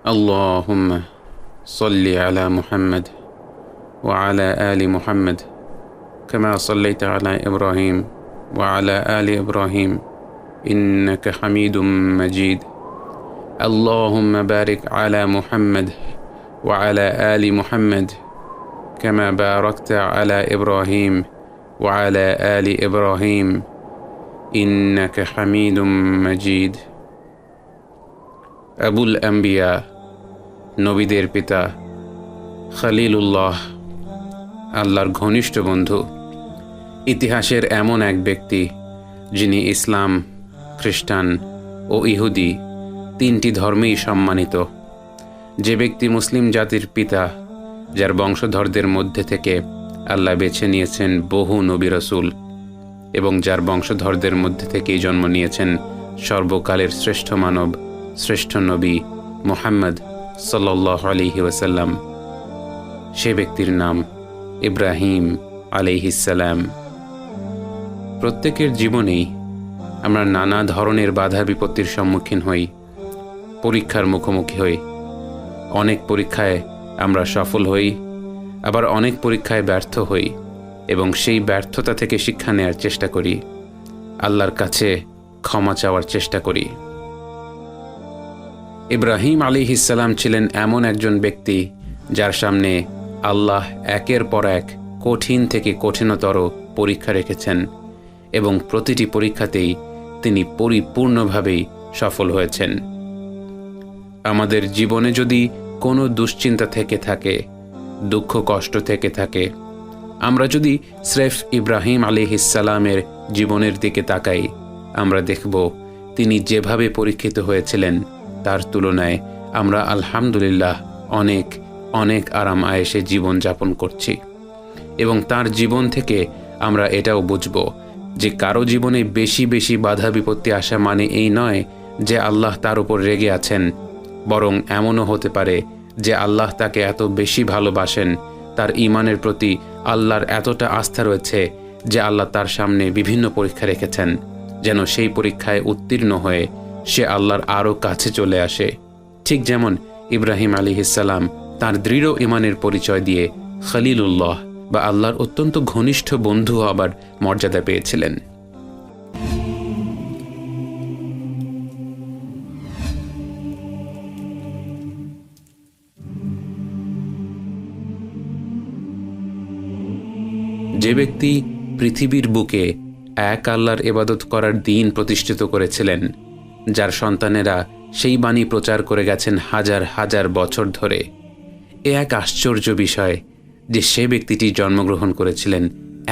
اللهم صل على محمد وعلى آل محمد كما صليت على إبراهيم وعلى آل إبراهيم إنك حميد مجيد. اللهم بارك على محمد وعلى آل محمد كما باركت على إبراهيم وعلى آل إبراهيم إنك حميد مجيد. আবুল আম্বিয়া, নবীদের পিতা, খলিলুল্লাহ, আল্লাহর ঘনিষ্ঠ বন্ধু, ইতিহাসের এমন এক ব্যক্তি যিনি ইসলাম, খ্রিস্টান ও ইহুদি তিনটি ধর্মেই সম্মানিত। যে ব্যক্তি মুসলিম জাতির পিতা, যার বংশধরদের মধ্যে থেকে আল্লাহ বেছে নিয়েছেন বহু নবী রাসূল এবং যার বংশধরদের মধ্যে থেকেই জন্ম নিয়েছেন সর্বকালের শ্রেষ্ঠ মানব, শ্রেষ্ঠ নবী মুহাম্মদ সাল্লাল্লাহু আলাইহি ওয়াসাল্লাম, সে ব্যক্তির নাম ইব্রাহিম আলাইহিস সালাম। প্রত্যেকের জীবনেই আমরা নানা ধরনের বাধা বিপত্তির সম্মুখীন হই, পরীক্ষার মুখোমুখি হই। অনেক পরীক্ষায় আমরা সফল হই, আবার অনেক পরীক্ষায় ব্যর্থ হই এবং সেই ব্যর্থতা থেকে শিক্ষা নেওয়ার চেষ্টা করি, আল্লাহর কাছে ক্ষমা চাওয়ার চেষ্টা করি। ইব্রাহিম আলাইহিস সালাম ছিলেন এমন একজন ব্যক্তি যার সামনে আল্লাহ একের পর এক কঠিন থেকে কঠিনতর পরীক্ষা রেখেছেন এবং প্রতিটি পরীক্ষাতেই তিনি পরিপূর্ণভাবেই সফল হয়েছেন। আমাদের জীবনে যদি কোনো দুশ্চিন্তা থেকে থাকে, দুঃখ কষ্ট থেকে থাকে, আমরা যদি স্রেফ ইব্রাহিম আলাইহিস সালামের জীবনের দিকে তাকাই, আমরা দেখব তিনি যেভাবে পরীক্ষিত হয়েছিলেন তার তুলনায় আমরা আলহামদুলিল্লাহ অনেক অনেক আরাম আয়েশে জীবন যাপন করছি। এবং তার জীবন থেকে আমরা এটাও বুঝব যে কারো জীবনে বেশি বেশি বাধা বিপত্তি আসা মানে এই নয় যে আল্লাহ তার উপর রেগে আছেন, বরং এমনও হতে পারে যে আল্লাহ তাকে এত বেশি ভালোবাসেন, তার ঈমানের প্রতি আল্লাহর এতটা আস্থা রয়েছে যে আল্লাহ তার সামনে বিভিন্ন পরীক্ষা রেখেছেন যেন সেই পরীক্ষায় উত্তীর্ণ হয়ে সে আল্লাহর আরও কাছে চলে আসে। ঠিক যেমন ইব্রাহিম আলাইহিস সালাম তার দৃঢ় ঈমানের পরিচয় দিয়ে খলিলুল্লাহ বা আল্লাহর অত্যন্ত ঘনিষ্ঠ বন্ধু হবার মর্যাদা পেয়েছিলেন। যে ব্যক্তি পৃথিবীর বুকে এক আল্লাহর ইবাদত করার দিন প্রতিষ্ঠিত করেছিলেন, যার সন্তানেরা সেই বাণী প্রচার করে গেছেন হাজার হাজার বছর ধরে, এ এক আশ্চর্য বিষয় যে সে ব্যক্তিটি জন্মগ্রহণ করেছিলেন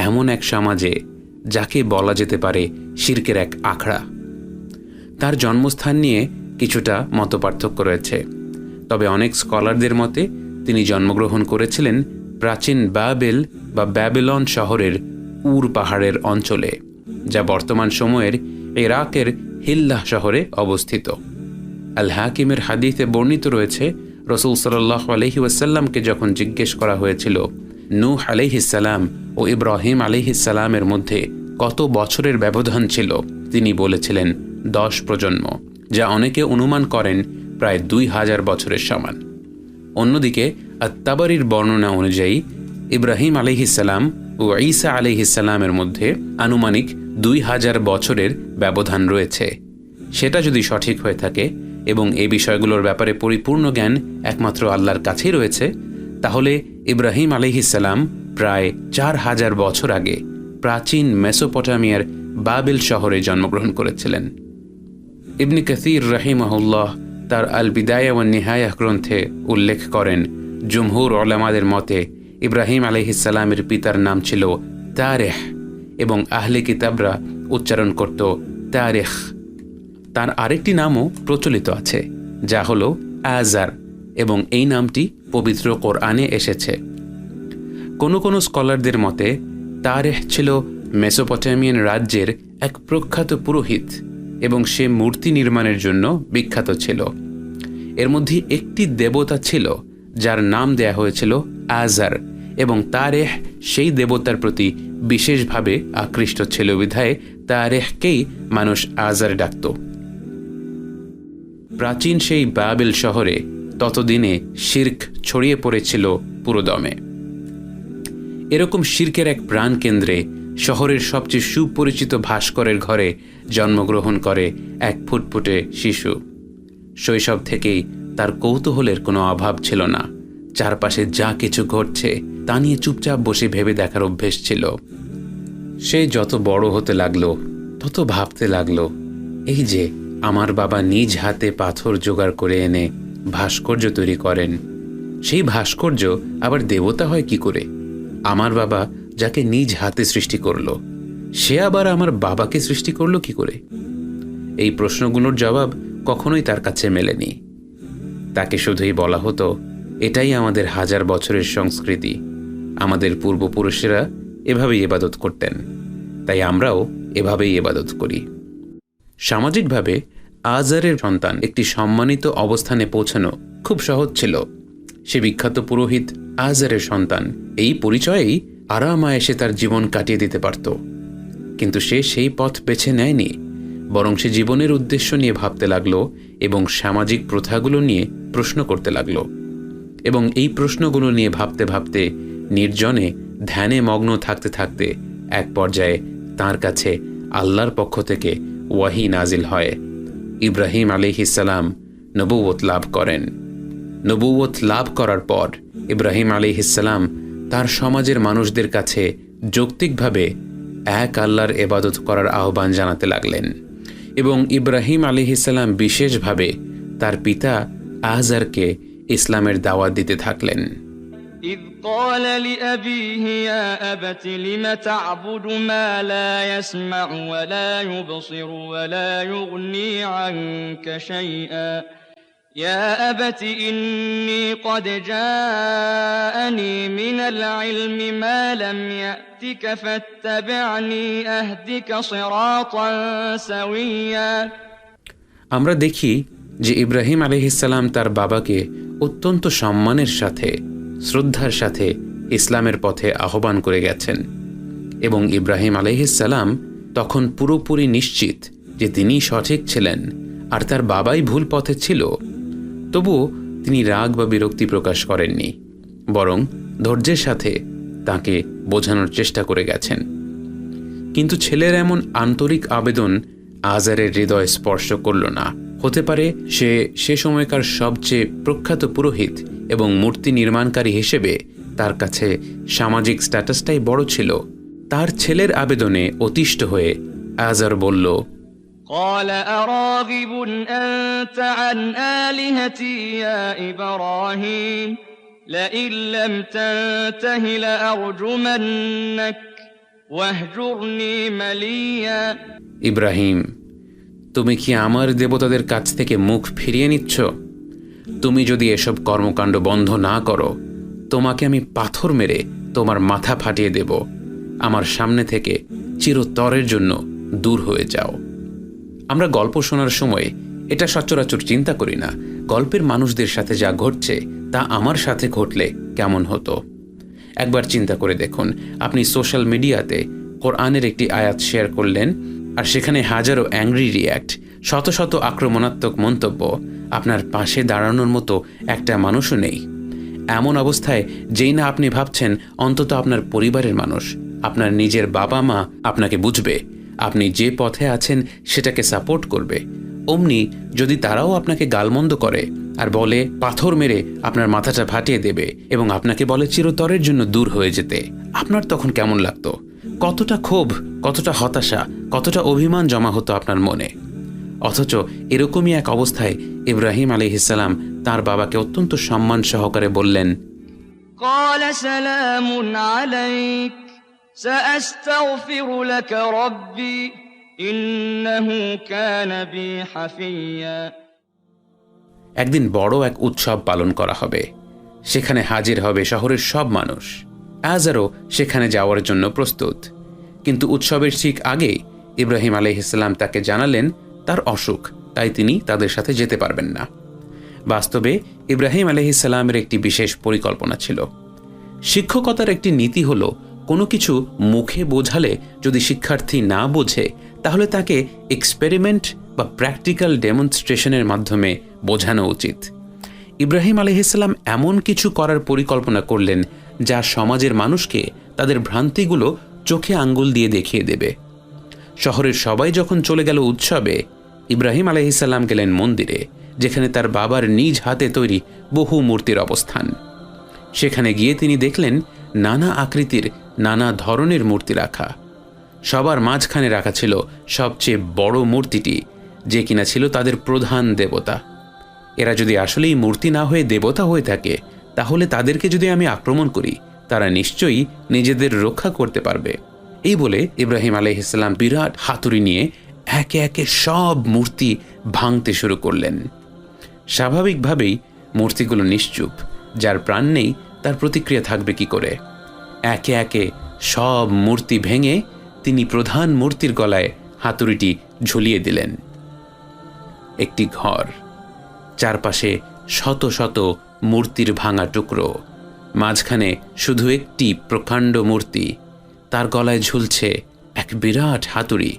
এমন এক সমাজে যাকে বলা যেতে পারে শিরকের এক আখড়া। তার জন্মস্থান নিয়ে কিছুটা মতপার্থক্য রয়েছে, তবে অনেক স্কলারদের মতে তিনি জন্মগ্রহণ করেছিলেন প্রাচীন বাবেল বা ব্যাবিলন শহরের উর পাহাড়ের অঞ্চলে, যা বর্তমান সময়ের ইরাকের হিল্লাহ শহরে অবস্থিত। আল হাকিমের হাদিসে বর্ণিত রয়েছে, রাসূল সাল্লাল্লাহু আলাইহি ওয়াসাল্লামকে যখন জিজ্ঞেস করা হয়েছিল নূহ আলাইহিস সালাম ও ইব্রাহিম আলাইহিস সালামের মধ্যে কত বছরের ব্যবধান ছিল, তিনি বলেছিলেন 10 প্রজন্ম, যা অনেকে অনুমান করেন প্রায় 2000 বছরের সমান। অন্যদিকে আত-তাবারির বর্ণনা অনুযায়ী ইব্রাহিম আলাইহিস সালাম ও ঈসা আলাইহিস সালামের মধ্যে আনুমানিক 2000 বছরের ব্যবধান রয়েছে। সেটা যদি সঠিক হয়ে থাকে এবং এই বিষয়গুলোর ব্যাপারে পরিপূর্ণ জ্ঞান একমাত্র আল্লাহর কাছেই রয়েছে, তাহলে ইব্রাহিম আলাইহিস সালাম প্রায় 4000 বছর আগে প্রাচীন মেসোপটামিয়ার বাবেল শহরে জন্মগ্রহণ করেছিলেন। ইবনে কাসীর রাহিমাহুল্লাহ তার আল বিদায়া ওয়ান নিহায়া গ্রন্থে উল্লেখ করেন, জুমহুর উলামাদের মতে ইব্রাহিম আলাইহিস সালামের পিতার নাম ছিল তারেহ এবং আহলে কিতাবরা উচ্চারণ করত তারেখ। তার আরেকটি নামও প্রচলিত আছে, যা হল আজার, এবং এই নামটি পবিত্র কোরআনে এসেছে। কোনো কোনো স্কলারদের মতে তারেহ ছিল মেসোপটামিয়ান রাজ্যের এক প্রখ্যাত পুরোহিত এবং সে মূর্তি নির্মাণের জন্য বিখ্যাত ছিল। এর মধ্যে একটি দেবতা ছিল যার নাম দেয়া হয়েছিল আজার, এবং তারেহ সেই দেবতার প্রতি বিশেষভাবে আকৃষ্ট ছিল বিধায় তারেহকেই মানুষ আজার ডাকত। প্রাচীন সেই বাবেল শহরে ততদিনে শিরক ছড়িয়ে পড়েছিল পুরোদমে। এরকম শিরকের এক প্রাণকেন্দ্রে শহরের সবচেয়ে সুপরিচিত ভাস্করের ঘরে জন্মগ্রহণ করে এক ফুটফুটে শিশু। শৈশব থেকেই তার কৌতূহলের কোনো অভাব ছিল না। চারপাশে যা কিছু ঘটছে তা নিয়ে চুপচাপ বসে ভেবে দেখার অভ্যেস ছিল। সে যত বড় হতে লাগলো তত ভাবতে লাগলো, এই যে আমার বাবা নিজ হাতে পাথর জোগাড় করে এনে ভাস্কর্য তৈরি করেন, সেই ভাস্কর্য আবার দেবতা হয় কি করে? আমার বাবা যাকে নিজ হাতে সৃষ্টি করলো, সে আবার আমার বাবাকে সৃষ্টি করলো কি করে? এই প্রশ্নগুলোর জবাব কখনোই তার কাছে মেলেনি। তাকে শুধুই বলা হতো, এটাই আমাদের হাজার বছরের সংস্কৃতি, আমাদের পূর্বপুরুষেরা এভাবেই ইবাদত করতেন, তাই আমরাও এভাবেই ইবাদত করি। সামাজিকভাবে আজারের সন্তান একটি সম্মানিত অবস্থানে পৌঁছানো খুব সহজ ছিল। সে বিখ্যাত পুরোহিত আজারের সন্তান, এই পরিচয়েই আরামায়েশে তার জীবন কাটিয়ে দিতে পারত। কিন্তু সে সেই পথ বেছে নেয়নি, বরং সে জীবনের উদ্দেশ্য নিয়ে ভাবতে লাগলো এবং সামাজিক প্রথাগুলো নিয়ে প্রশ্ন করতে লাগলো। এবং এই প্রশ্নগুলো নিয়ে ভাবতে ভাবতে নির্জনে ধ্যানে মগ্ন থাকতে থাকতে এক পর্যায়ে তার কাছে আল্লাহর পক্ষ থেকে ওয়াহি নাজিল হয়। ইব্রাহিম আলাইহিসসালাম নবুয়ত লাভ করেন। নবুয়ত লাভ করার পর ইব্রাহিম আলাইহিসসালাম তার সমাজের মানুষদের কাছে যৌক্তিকভাবে এক আল্লাহর ইবাদত করার আহ্বান জানাতে লাগলেন। এবং ইব্রাহিম আলাইহিসসালাম বিশেষভাবে তার পিতা আজারকে ইসলামের দাওয়াত দিতে থাকলেন। إذ قال لأبيه يا أبت لم تعبد ما لا يسمع ولا يبصر ولا يغني عنك شيئا يا أبت إني قد جاءني من العلم ما لم يأتك فاتبعني أهدك صراطا سويا। আমরা দেখি যে ইব্রাহিম আলাইহিসসালাম তার বাবাকে অত্যন্ত সম্মানের সাথে শ্রদ্ধার সাথে ইসলামের পথে আহ্বান করে গেছেন। এবং ইব্রাহিম আলাইহিসসালাম তখন পুরোপুরি নিশ্চিত যে তিনি সঠিক ছিলেন আর তার বাবাই ভুল পথে ছিল। তবুও তিনি রাগ বা বিরক্তি প্রকাশ করেননি, বরং ধৈর্যের সাথে তাকে বোঝানোর চেষ্টা করে গেছেন। কিন্তু ছেলের এমন আন্তরিক আবেদন আজারের হৃদয় স্পর্শ করল না। হতে পারে সে সময়কার সবচেয়ে প্রখ্যাত পুরোহিত এবং মূর্তি নির্মাণকারী হিসেবে তার কাছে সামাজিক স্ট্যাটাসটাই বড় ছিল। তার ছেলের আবেদনে অতিষ্ঠ হয়ে আজার বলল, قال أراغب أنت عن آلهتي يا إبراهيم لئن لم تنته لأرجمنك واهجرني مليا। ইব্রাহিম, তুমি কি আমার দেবতাদের কাছ থেকে মুখ ফিরিয়ে নিচ্ছ? তুমি যদি এসব কর্মকাণ্ড বন্ধ না করো, তোমাকে আমি পাথর মেরে তোমার মাথা ফাটিয়ে দেব। আমার সামনে থেকে চিরতরের জন্য দূর হয়ে যাও। আমরা গল্প শোনার সময় এটা সচরাচর চিন্তা করি না, গল্পের মানুষদের সাথে যা ঘটছে তা আমার সাথে ঘটলে কেমন হতো। একবার চিন্তা করে দেখুন, আপনি সোশ্যাল মিডিয়াতে কোরআনের একটি আয়াত শেয়ার করলেন, আর সেখানে হাজারো অ্যাংরি রিয়্যাক্ট, শত শত আক্রমণাত্মক মন্তব্য, আপনার পাশে দাঁড়ানোর মতো একটা মানুষও নেই। এমন অবস্থায় যেই না আপনি ভাবছেন অন্তত আপনার পরিবারের মানুষ, আপনার নিজের বাবা মা আপনাকে বুঝবে, আপনি যে পথে আছেন সেটাকে সাপোর্ট করবে, অমনি যদি তারাও আপনাকে গালমন্দ করে আর বলে পাথর মেরে আপনার মাথাটা ফাটিয়ে দেবে এবং আপনাকে বলে চিরতরের জন্য দূর হয়ে যেতে, আপনার তখন কেমন লাগতো? কতটা ক্ষোভ, কতটা হতাশা, কতটা অভিমান জমা হতো আপনার মনে। অথচ এরকমই এক অবস্থায় ইব্রাহিম আলাইহিসসালাম তার বাবাকে অত্যন্ত সম্মান সহকারে বললেন, قال سلام عليك سأستغفر لك ربي إنه كان بي حفيا। একদিন বড় এক উৎসব পালন করা হবে, সেখানে হাজির হবে শহরের সব মানুষ। আজারও সেখানে যাওয়ার জন্য প্রস্তুত। কিন্তু উৎসবের ঠিক আগে ইব্রাহিম আলাইহিসসালাম তাকে জানালেন তার অসুখ, তাই তিনি তাদের সাথে যেতে পারবেন না। বাস্তবে ইব্রাহিম আলাইহিসসালামের একটি বিশেষ পরিকল্পনা ছিল। শিক্ষকতার একটি নীতি হলো, কোনো কিছু মুখে বোঝালে যদি শিক্ষার্থী না বোঝে, তাহলে তাকে এক্সপেরিমেন্ট বা প্র্যাকটিক্যাল ডেমনস্ট্রেশনের মাধ্যমে বোঝানো উচিত। ইব্রাহিম আলাইহিসসালাম এমন কিছু করার পরিকল্পনা করলেন যা সমাজের মানুষকে তাদের ভ্রান্তিগুলো চোখে আঙ্গুল দিয়ে দেখিয়ে দেবে। শহরের সবাই যখন চলে গেল উৎসবে, ইব্রাহিম আলাইহিসসালাম গেলেন মন্দিরে, যেখানে তার বাবার নিজ হাতে তৈরি বহু মূর্তির অবস্থান। সেখানে গিয়ে তিনি দেখলেন নানা আকৃতির নানা ধরনের মূর্তি রাখা। সবার মাঝখানে রাখা ছিল সবচেয়ে বড় মূর্তিটি, যে কিনা ছিল তাদের প্রধান দেবতা। এরা যদি আসলেই মূর্তি না হয়ে দেবতা হয়ে থাকে, তাহলে তাদেরকে যদি আমি আক্রমণ করি, তারা নিশ্চয়ই নিজেদের রক্ষা করতে পারবে। এই বলে ইব্রাহিম আলাইহিসসালাম বিরাট হাতুড়ি নিয়ে একে একে সব মূর্তি ভাঙতে শুরু করলেন। স্বাভাবিকভাবেই মূর্তিগুলো নিশ্চুপ, যার প্রাণ নেই তার প্রতিক্রিয়া থাকবে কি করে। একে একে সব মূর্তি ভেঙে তিনি প্রধান মূর্তির গলায় হাতুড়িটি ঝুলিয়ে দিলেন। একটি ঘর, চারপাশে শত শত মূর্তির ভাঙা টুকরো, মাঝখানে শুধু একটি প্রকাণ্ড মূর্তি, তার গলায় ঝুলছে এক বিরাট হাতুড়ি,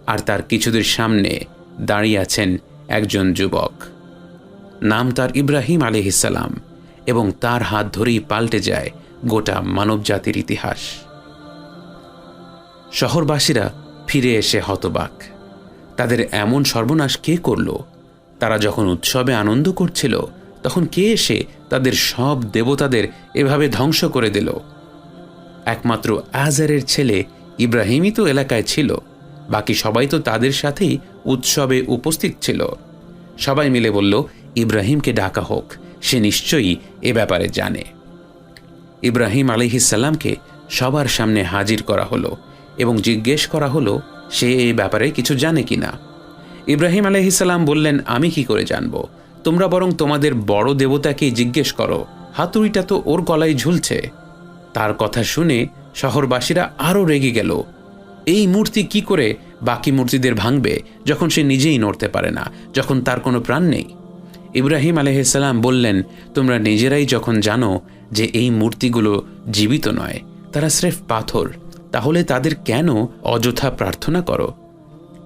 আর তার কিছুদের সামনে দাঁড়িয়ে আছেন একজন যুবক। নাম তার ইব্রাহিম আলাইহিসসালাম, এবং তার হাত ধরেই পাল্টে যায় গোটা মানবজাতির ইতিহাস। শহরবাসীরা ফিরে এসে হতবাক। তাদের এমন সর্বনাশ কে করল? তারা যখন উৎসবে আনন্দ করছিল, তখন কে এসে তাদের সব দেবতাদের এভাবে ধ্বংস করে দিল? একমাত্র আজারের ছেলে ইব্রাহিমই তো এলাকায় ছিল, বাকি সবাই তো তাদের সাথেই উৎসবে উপস্থিত ছিল। সবাই মিলে বলল, ইব্রাহিমকে ডাকা হোক, সে নিশ্চয়ই এ ব্যাপারে জানে। ইব্রাহিম আলাইহিসসালামকে সবার সামনে হাজির করা হলো এবং জিজ্ঞেস করা হলো সে এই ব্যাপারে কিছু জানে কিনা। ইব্রাহিম আলাইহিসসালাম বললেন, আমি কি করে জানব? তোমরা বরং তোমাদের বড় দেবতাকেই জিজ্ঞেস করো, হাতুড়িটা তো ওর গলায় ঝুলছে। তার কথা শুনে শহরবাসীরা আরও রেগে গেল। এই মূর্তি কি করে বাকি মূর্তিদের ভাঙবে, যখন সে নিজেই নড়তে পারে না, যখন তার কোনো প্রাণ নেই? ইব্রাহিম আলাইহিসসালাম বললেন, তোমরা নিজেরাই যখন জানো যে এই মূর্তিগুলো জীবিত নয়, তারা স্রেফ পাথর, তাহলে তাদের কেন অযথা প্রার্থনা করো?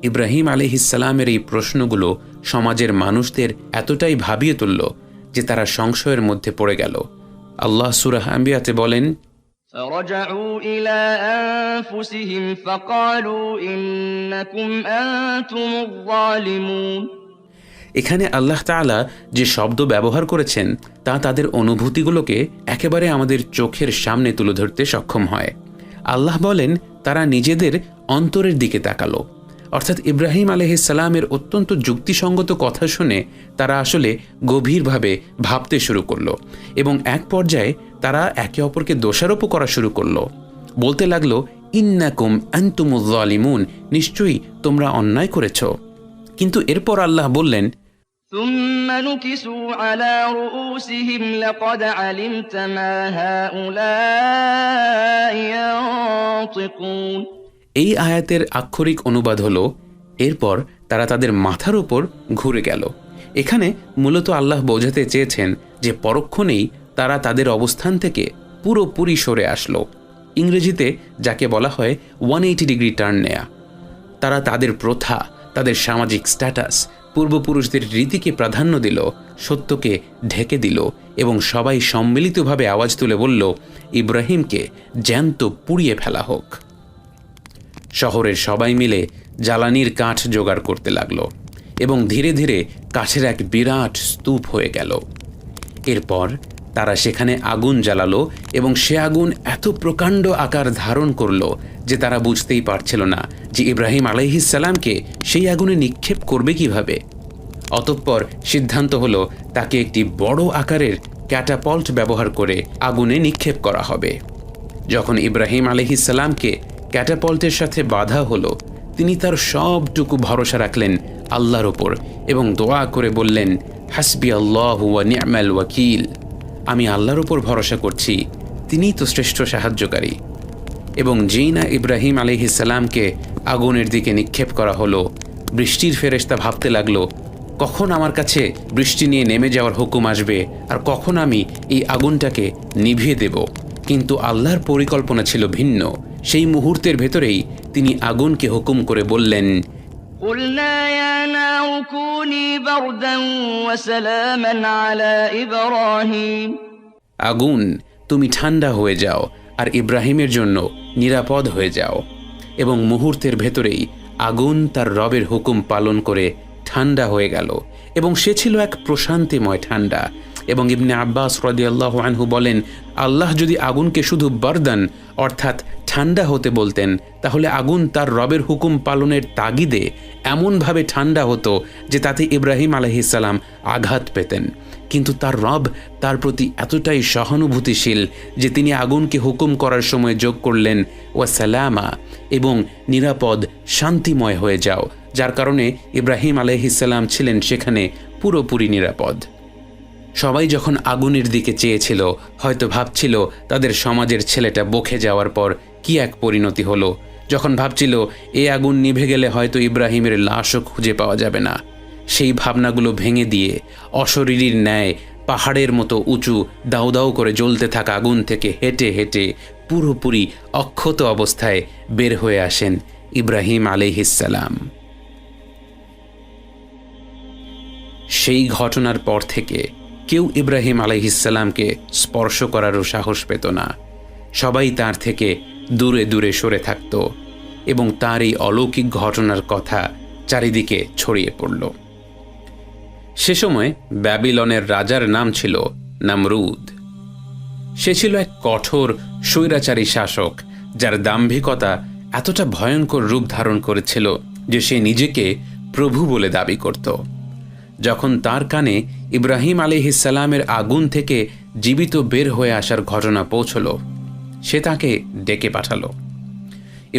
ইব্রাহিম আলাইহিসসালামের এই প্রশ্নগুলো সমাজের মানুষদের এতটাই ভাবিয়ে তুলল যে তারা সংশয়ের মধ্যে পড়ে গেল। আল্লাহ সূরা আম্বিয়াতে বলেন, فرجعوا إلى أنفسهم فقالوا إنكم أنتم الظالمون। এখানে আল্লাহ তাআলা যে শব্দ ব্যবহার করেছেন তা তাদের অনুভূতিগুলোকে একেবারে আমাদের চোখের সামনে তুলে ধরতে সক্ষম হয়। আল্লাহ বলেন, তারা নিজেদের অন্তরের দিকে তাকালো, অর্থাৎ ইব্রাহিম আলাইহিসসালামের অত্যন্ত যুক্তিসঙ্গত কথা শুনে তারা আসলে গভীরভাবে ভাবতে শুরু করলো, এবং এক পর্যায়ে তারা একে অপরকে দোষারোপ করা শুরু করলো। বলতে লাগলো, ইন্নাকুম আনতুমুজ জালিমুন, নিশ্চয়ই তোমরা অন্যায় করেছ। কিন্তু এরপর আল্লাহ বললেন, ثم نكسوا على رؤوسهم لقد علمت ما هؤلاء ينطقون। এই আয়াতের আক্ষরিক অনুবাদ হলো, এরপর তারা তাদের মাথার উপর ঘুরে গেল। এখানে মূলত আল্লাহ বোঝাতে চেয়েছেন যে পরক্ষণেই তারা তাদের অবস্থান থেকে পুরোপুরি সরে আসলো। ইংরেজিতে যাকে বলা হয় 180 ডিগ্রি টার্ন নেয়া। তারা তাদের প্রথা, তাদের সামাজিক স্ট্যাটাস, পূর্বপুরুষদের রীতিকে প্রাধান্য দিল, সত্যকে ঢেকে দিল, এবং সবাই সম্মিলিতভাবে আওয়াজ তুলে বলল, ইব্রাহিমকে জ্যান্ত পুড়িয়ে ফেলা হোক। শহরের সবাই মিলে জ্বালানির কাঠ জোগাড় করতে লাগলো, এবং ধীরে ধীরে কাঠের এক বিরাট স্তূপ হয়ে গেল। এরপর তারা সেখানে আগুন জ্বালালো, এবং সে আগুন এত প্রকাণ্ড আকার ধারণ করলো যে তারা বুঝতেই পারছিল না যে ইব্রাহিম আলাইহিসসালামকে সেই আগুনে নিক্ষেপ করবে কিভাবে। অতঃপর সিদ্ধান্ত হলো তাকে একটি বড় আকারের ক্যাটাপল্ট ব্যবহার করে আগুনে নিক্ষেপ করা হবে। যখন ইব্রাহিম আলাইহিসসালামকে ক্যাটাপল্টের সাথে বাধা হলো, তিনি তার সবটুকু ভরসা রাখলেন আল্লাহর ওপর এবং দোয়া করে বললেন, হাসবি আল্লাহু ওয়া নি'মাল ওয়াকিল, আমি আল্লাহর ওপর ভরসা করছি, তিনিই তো শ্রেষ্ঠ সাহায্যকারী। এবং যেই না ইব্রাহিম আলাইহিসসালামকে আগুনের দিকে নিক্ষেপ করা হলো, বৃষ্টির ফেরেশতা ভাবতে লাগলো, কখন আমার কাছে বৃষ্টি নিয়ে নেমে যাওয়ার হুকুম আসবে আর কখন আমি এই আগুনটাকে নিভিয়ে দেব। কিন্তু আল্লাহর পরিকল্পনা ছিল ভিন্ন। সেই মুহূর্তের ভেতরেই তিনি আগুনকে হুকুম করে বললেন, قلنا يا نار كوني بردا وسلاما على إبراهيم আগুন, তুমি ঠান্ডা হয়ে যাও আর ইব্রাহিমের জন্য নিরাপদ হয়ে যাও। এবং মুহূর্তের ভেতরেই আগুন তার রবের হুকুম পালন করে ঠান্ডা হয়ে গেল, এবং সে ছিল এক প্রশান্তিময় ঠান্ডা। এবং ইবনে আব্বাস রাদিয়াল্লাহু আনহু বলেন, আল্লাহ যদি আগুনকে শুধু বারদান অর্থাৎ ঠান্ডা হতে বলতেন, তাহলে আগুন তার রবের হুকুম পালনের তাগিদে এমনভাবে ঠান্ডা হতো যে তাতে ইব্রাহিম আলাইহিস সালাম আঘাত পেতেন। কিন্তু তার রব তার প্রতি এতটাই সহানুভূতিশীল যে তিনি আগুনকে হুকুম করার সময় যোগ করলেন ওয়াসালামা, এবং নিরাপদ শান্তিময় হয়ে যাও, যার কারণে ইব্রাহিম আলাইহিস সালাম ছিলেন সেখানে পুরোপুরি নিরাপদ। সবাই যখন আগুনের দিকে চেয়েছিল, হয়তো ভাবছিল তাদের সমাজের ছেলেটা বকে যাওয়ার পর কি এক পরিণতি হলো। যখন ভাবছিল এ আগুন নিভে গেলে হয়তো ইব্রাহিমের লাশও খুঁজে পাওয়া যাবে না, সেই ভাবনাগুলো ভেঙে দিয়ে অশরীরীর ন্যায় পাহাড়ের মতো উঁচু দাউ দাউ করে জ্বলতে থাকা আগুন থেকে হেঁটে হেঁটে পুরোপুরি অক্ষত অবস্থায় বের হয়ে আসেন ইব্রাহিম আলাইহিস সালাম। সেই ঘটনার পর থেকে কেউ ইব্রাহিম আলাইহিস সালামকে স্পর্শ করারও সাহস পেত না। সবাই তার থেকে দূরে দূরে সরে থাকত, এবং তার এই অলৌকিক ঘটনার কথা চারিদিকে ছড়িয়ে পড়ল। সে সময় ব্যাবিলনের রাজার নাম ছিল নমরুদ। সে ছিল এক কঠোর স্বৈরাচারী শাসক, যার দাম্ভিকতা এতটা ভয়ঙ্কর রূপ ধারণ করেছিল যে সে নিজেকে প্রভু বলে দাবি করত। যখন তার কানে ইব্রাহিম আলাইহিস সালামের আগুন থেকে জীবিত বের হয়ে আসার ঘটনা পৌঁছল, সে তাকে ডেকে পাঠালো।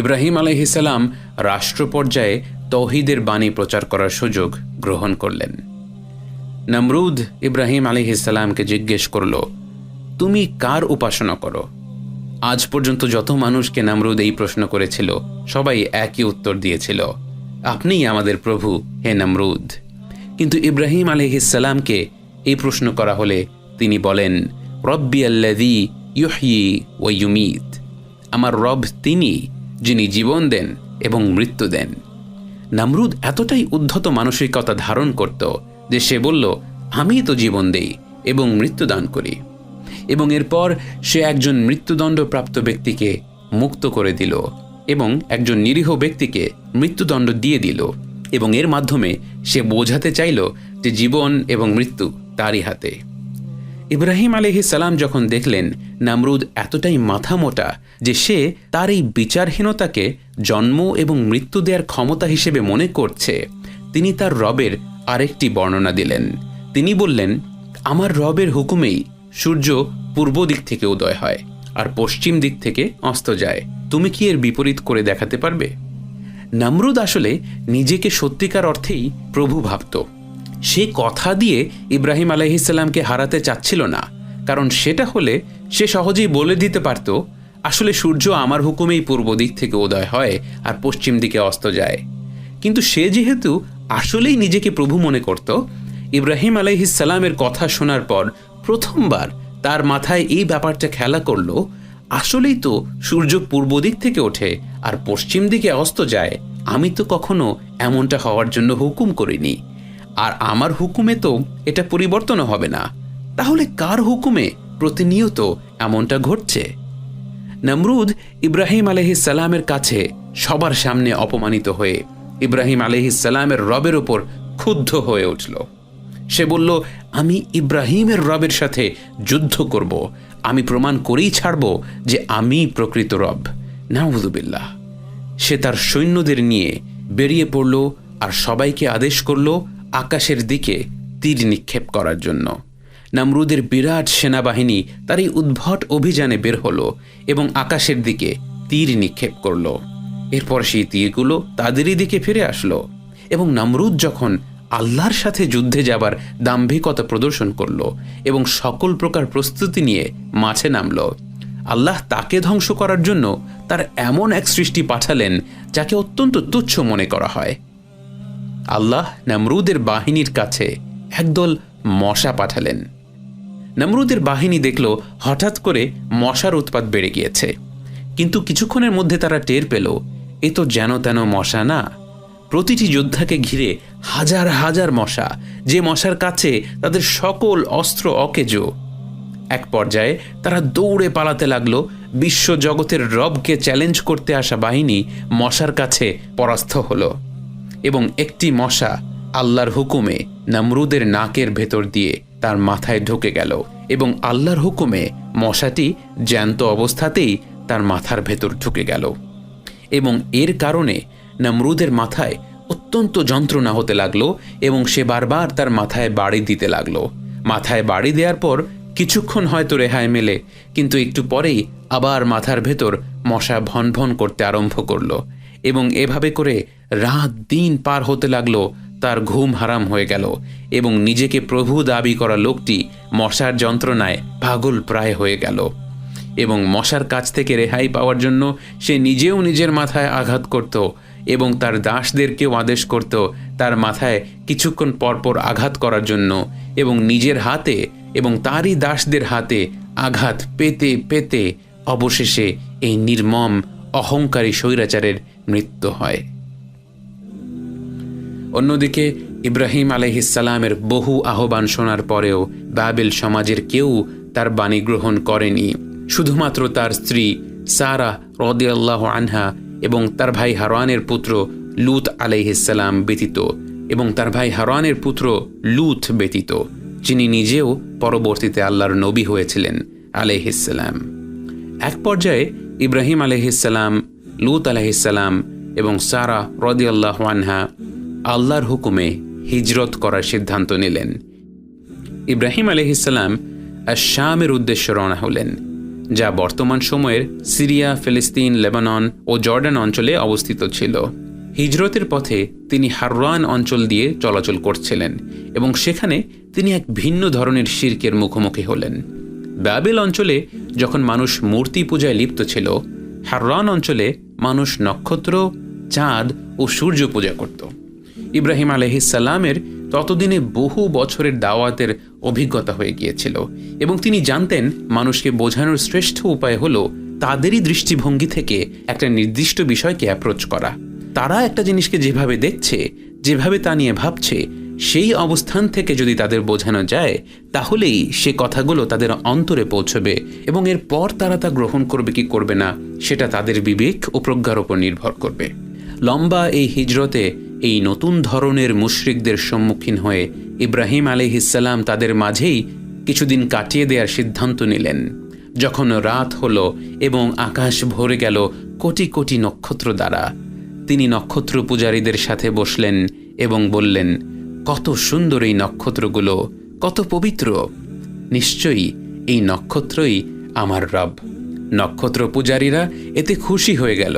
ইব্রাহিম আলাইহিস সালাম রাষ্ট্র পর্যায়ে তৌহিদের বাণী প্রচার করার সুযোগ গ্রহণ করলেন। নমরুদ ইব্রাহিম আলাইহিস সালামকে জিজ্ঞেস করল, তুমি কার উপাসনা করো? আজ পর্যন্ত যত মানুষকে নমরুদ এই প্রশ্ন করেছিল, সবাই একই উত্তর দিয়েছিল, আপনিই আমাদের প্রভু, হে নমরুদ। কিন্তু ইব্রাহিম আলাইহিস সালামকে এই প্রশ্ন করা হলে তিনি বলেন, রব্বি আল্লাযী ইউহয়ী ওয়া ইউমীত, আমার রব তিনি যিনি জীবন দেন এবং মৃত্যু দেন। নমরুদ এতটাই উদ্ধত মানসিকতা ধারণ করত যে সে বলল, আমিই তো জীবন দেই এবং মৃত্যুদান করি। এবং এরপর সে একজন মৃত্যুদণ্ডপ্রাপ্ত ব্যক্তিকে মুক্ত করে দিল এবং একজন নিরীহ ব্যক্তিকে মৃত্যুদণ্ড দিয়ে দিল, এবং এর মাধ্যমে সে বোঝাতে চাইল যে জীবন এবং মৃত্যু তারই হাতে। ইব্রাহিম আলাইহিস সালাম যখন দেখলেন নমরুদ এতটাই মাথা মোটা যে সে তার এই বিচারহীনতাকে জন্ম এবং মৃত্যু দেওয়ার ক্ষমতা হিসেবে মনে করছে, তিনি তার রবের আরেকটি বর্ণনা দিলেন। তিনি বললেন, আমার রবের হুকুমেই সূর্য পূর্ব দিক থেকে উদয় হয় আর পশ্চিম দিক থেকে অস্ত যায়। তুমি কি এর বিপরীত করে দেখাতে পারবে? নমরুদ আসলে নিজেকে সত্যিকার অর্থেই প্রভু ভাবত। সে কথা দিয়ে ইব্রাহিম আলাইহিস সালামকে হারাতে চাচ্ছিল না, কারণ সেটা হলে সে সহজেই বলে দিতে পারত, আসলে সূর্য আমার হুকুমেই পূর্ব দিক থেকে উদয় হয় আর পশ্চিম দিকে অস্ত যায়। কিন্তু সে যেহেতু আসলেই নিজেকে প্রভু মনে করত, ইব্রাহিম আলাইহিস সালামের কথা শোনার পর প্রথমবার তার মাথায় এই ব্যাপারটা খেলা করল, আসলেই তো সূর্য পূর্ব দিক থেকে ওঠে আর পশ্চিম দিকে অস্ত যায়। আমি তো কখনো এমনটা হওয়ার জন্য হুকুম করিনি, আর আমার হুকুমে তো এটা পরিবর্তন হবে না। তাহলে কার হুকুমে প্রতিনিয়ত এমনটা ঘটছে? নমরুদ ইব্রাহিম আলাইহিস সালামের কাছে সবার সামনে অপমানিত হয়ে ইব্রাহিম আলাইহিস সালামের রবের ওপর ক্ষুব্ধ হয়ে উঠল। সে বলল, আমি ইব্রাহিমের রবের সাথে যুদ্ধ করব, আমি প্রমাণ করেই ছাড়ব যে আমি প্রকৃত রব। নাউযুবিল্লাহ। সে তার সৈন্যদের নিয়ে বেরিয়ে পড়ল আর সবাইকে আদেশ করল আকাশের দিকে তীর নিক্ষেপ করার জন্য। নমরুদের বিরাট সেনাবাহিনী তার এই উদ্ভট অভিযানে বের হলো এবং আকাশের দিকে তীর নিক্ষেপ করল। এরপর সেই তীরগুলো তাদেরই দিকে ফিরে আসলো, এবং নমরুদ যখন আল্লাহর সাথে যুদ্ধে যাবার দাম্ভিকতা প্রদর্শন করল এবং সকল প্রকার প্রস্তুতি নিয়ে মাঠে নামল, আল্লাহ তাকে ধ্বংস করার জন্য তার এমন এক সৃষ্টি পাঠালেন যাকে অত্যন্ত তুচ্ছ মনে করা হয়। আল্লাহ নমরুদের বাহিনীর কাছে একদল মশা পাঠালেন। নমরুদের বাহিনী দেখল হঠাৎ করে মশার উৎপাত বেড়ে গিয়েছে, কিন্তু কিছুক্ষণের মধ্যে তারা টের পেল এ তো যেন তেন মশা না। প্রতিটি যোদ্ধাকে ঘিরে হাজার হাজার মশা, যে মশার কাছে তাদের সকল অস্ত্র অকেজো। এক পর্যায়ে তারা দৌড়ে পালাতে লাগলো। বিশ্ব জগতের রবকে চ্যালেঞ্জ করতে আসা বাহিনী মশার কাছে পরাস্ত হলো এবং একটি মশা আল্লাহর হুকুমে নমরুদের নাকের ভেতর দিয়ে তার মাথায় ঢুকে গেল এবং আল্লাহর হুকুমে মশাটি জ্যান্ত অবস্থাতেই তার মাথার ভেতর ঢুকে গেল এবং এর কারণে নমরুদের মাথায় অত্যন্ত যন্ত্রণা হতে লাগলো এবং সে বারবার তার মাথায় বাড়ি দিতে লাগলো। মাথায় বাড়ি দেওয়ার পর কিছুক্ষণ হয়তো রেহাই মেলে, কিন্তু একটু পরেই আবার মাথার ভেতর মশা ভন ভন করতে আরম্ভ করলো এবং এভাবে করে রাত দিন পার হতে লাগলো। তার ঘুম হারাম হয়ে গেল এবং নিজেকে প্রভু দাবি করা লোকটি মশার যন্ত্রণায় পাগল প্রায় হয়ে গেল এবং মশার কাছ থেকে রেহাই পাওয়ার জন্য সে নিজেও নিজের মাথায় আঘাত করত এবং তার দাসদেরকেও আদেশ করত তার মাথায় কিছুক্ষণ পরপর আঘাত করার জন্য এবং নিজের হাতে এবং তারই দাসদের হাতে আঘাত পেতে পেতে অবশেষে এই নির্মম অহংকারী স্বৈরাচারের মৃত্যু হয়। অন্যদিকে ইব্রাহিম আলাইহিসসালামের বহু আহ্বান শোনার পরেও বাবেল সমাজের কেউ তার বাণী গ্রহণ করেনি। শুধুমাত্র তার স্ত্রী সারা রাদিয়াল্লাহু আনহা এবং তার ভাই হারানের পুত্র লূত আলাইহিসসালাম ব্যতীত এবং তার ভাই হারানের পুত্র লূত ব্যতীত, যিনি নিজেও পরবর্তীতে আল্লাহর নবী হয়েছিলেন আলাইহিসসালাম। এক পর্যায়ে ইব্রাহিম আলাইহিসসালাম, লূত আলাইহিসসালাম এবং সারা রাদিয়াল্লাহু আনহা আল্লাহর হুকুমে হিজরত করার সিদ্ধান্ত নিলেন। ইব্রাহিম আলাইহিসসালাম শামের উদ্দেশ্যে রওনা হলেন, যা বর্তমান সময়ের সিরিয়া, ফিলিস্তিন, লেবানন ও জর্ডান অঞ্চলে অবস্থিত ছিল। হিজরতের পথে তিনি হাররান অঞ্চল দিয়ে চলাচল করছিলেন এবং সেখানে তিনি এক ভিন্ন ধরনের শিরকের মুখোমুখি হলেন। বাবেল অঞ্চলে যখন মানুষ মূর্তি পূজায় লিপ্ত ছিল, হাররান অঞ্চলে মানুষ নক্ষত্র, চাঁদ ও সূর্য পূজা করত। ইব্রাহিম আলাইহিসসালামের ততদিনে বহু বছরের দাওয়াতের অভিজ্ঞতা হয়ে গিয়েছিল এবং তিনি জানতেন মানুষকে বোঝানোর শ্রেষ্ঠ উপায় হলো তাদেরই দৃষ্টিভঙ্গি থেকে একটা নির্দিষ্ট বিষয়কে অ্যাপ্রোচ করা। তারা একটা জিনিসকে যেভাবে দেখছে, যেভাবে তা নিয়ে ভাবছে, সেই অবস্থান থেকে যদি তাদের বোঝানো যায় তাহলেই সে কথাগুলো তাদের অন্তরে পৌঁছবে এবং এরপর তারা তা গ্রহণ করবে কি করবে না সেটা তাদের বিবেক ও প্রজ্ঞার উপর নির্ভর করবে। লম্বা এই হিজরতে এই নতুন ধরনের মুশরিকদের সম্মুখীন হয়ে ইব্রাহিম আলাইহিসসালাম তাদের মাঝেই কিছুদিন কাটিয়ে দেওয়ার সিদ্ধান্ত নিলেন। যখন রাত হলো এবং আকাশ ভরে গেল কোটি কোটি নক্ষত্র দ্বারা, তিনি নক্ষত্র পূজারীদের সাথে বসলেন এবং বললেন, কত সুন্দর এই নক্ষত্রগুলো, কত পবিত্র! নিশ্চয়ই এই নক্ষত্রই আমার রব। নক্ষত্র পূজারীরা এতে খুশি হয়ে গেল।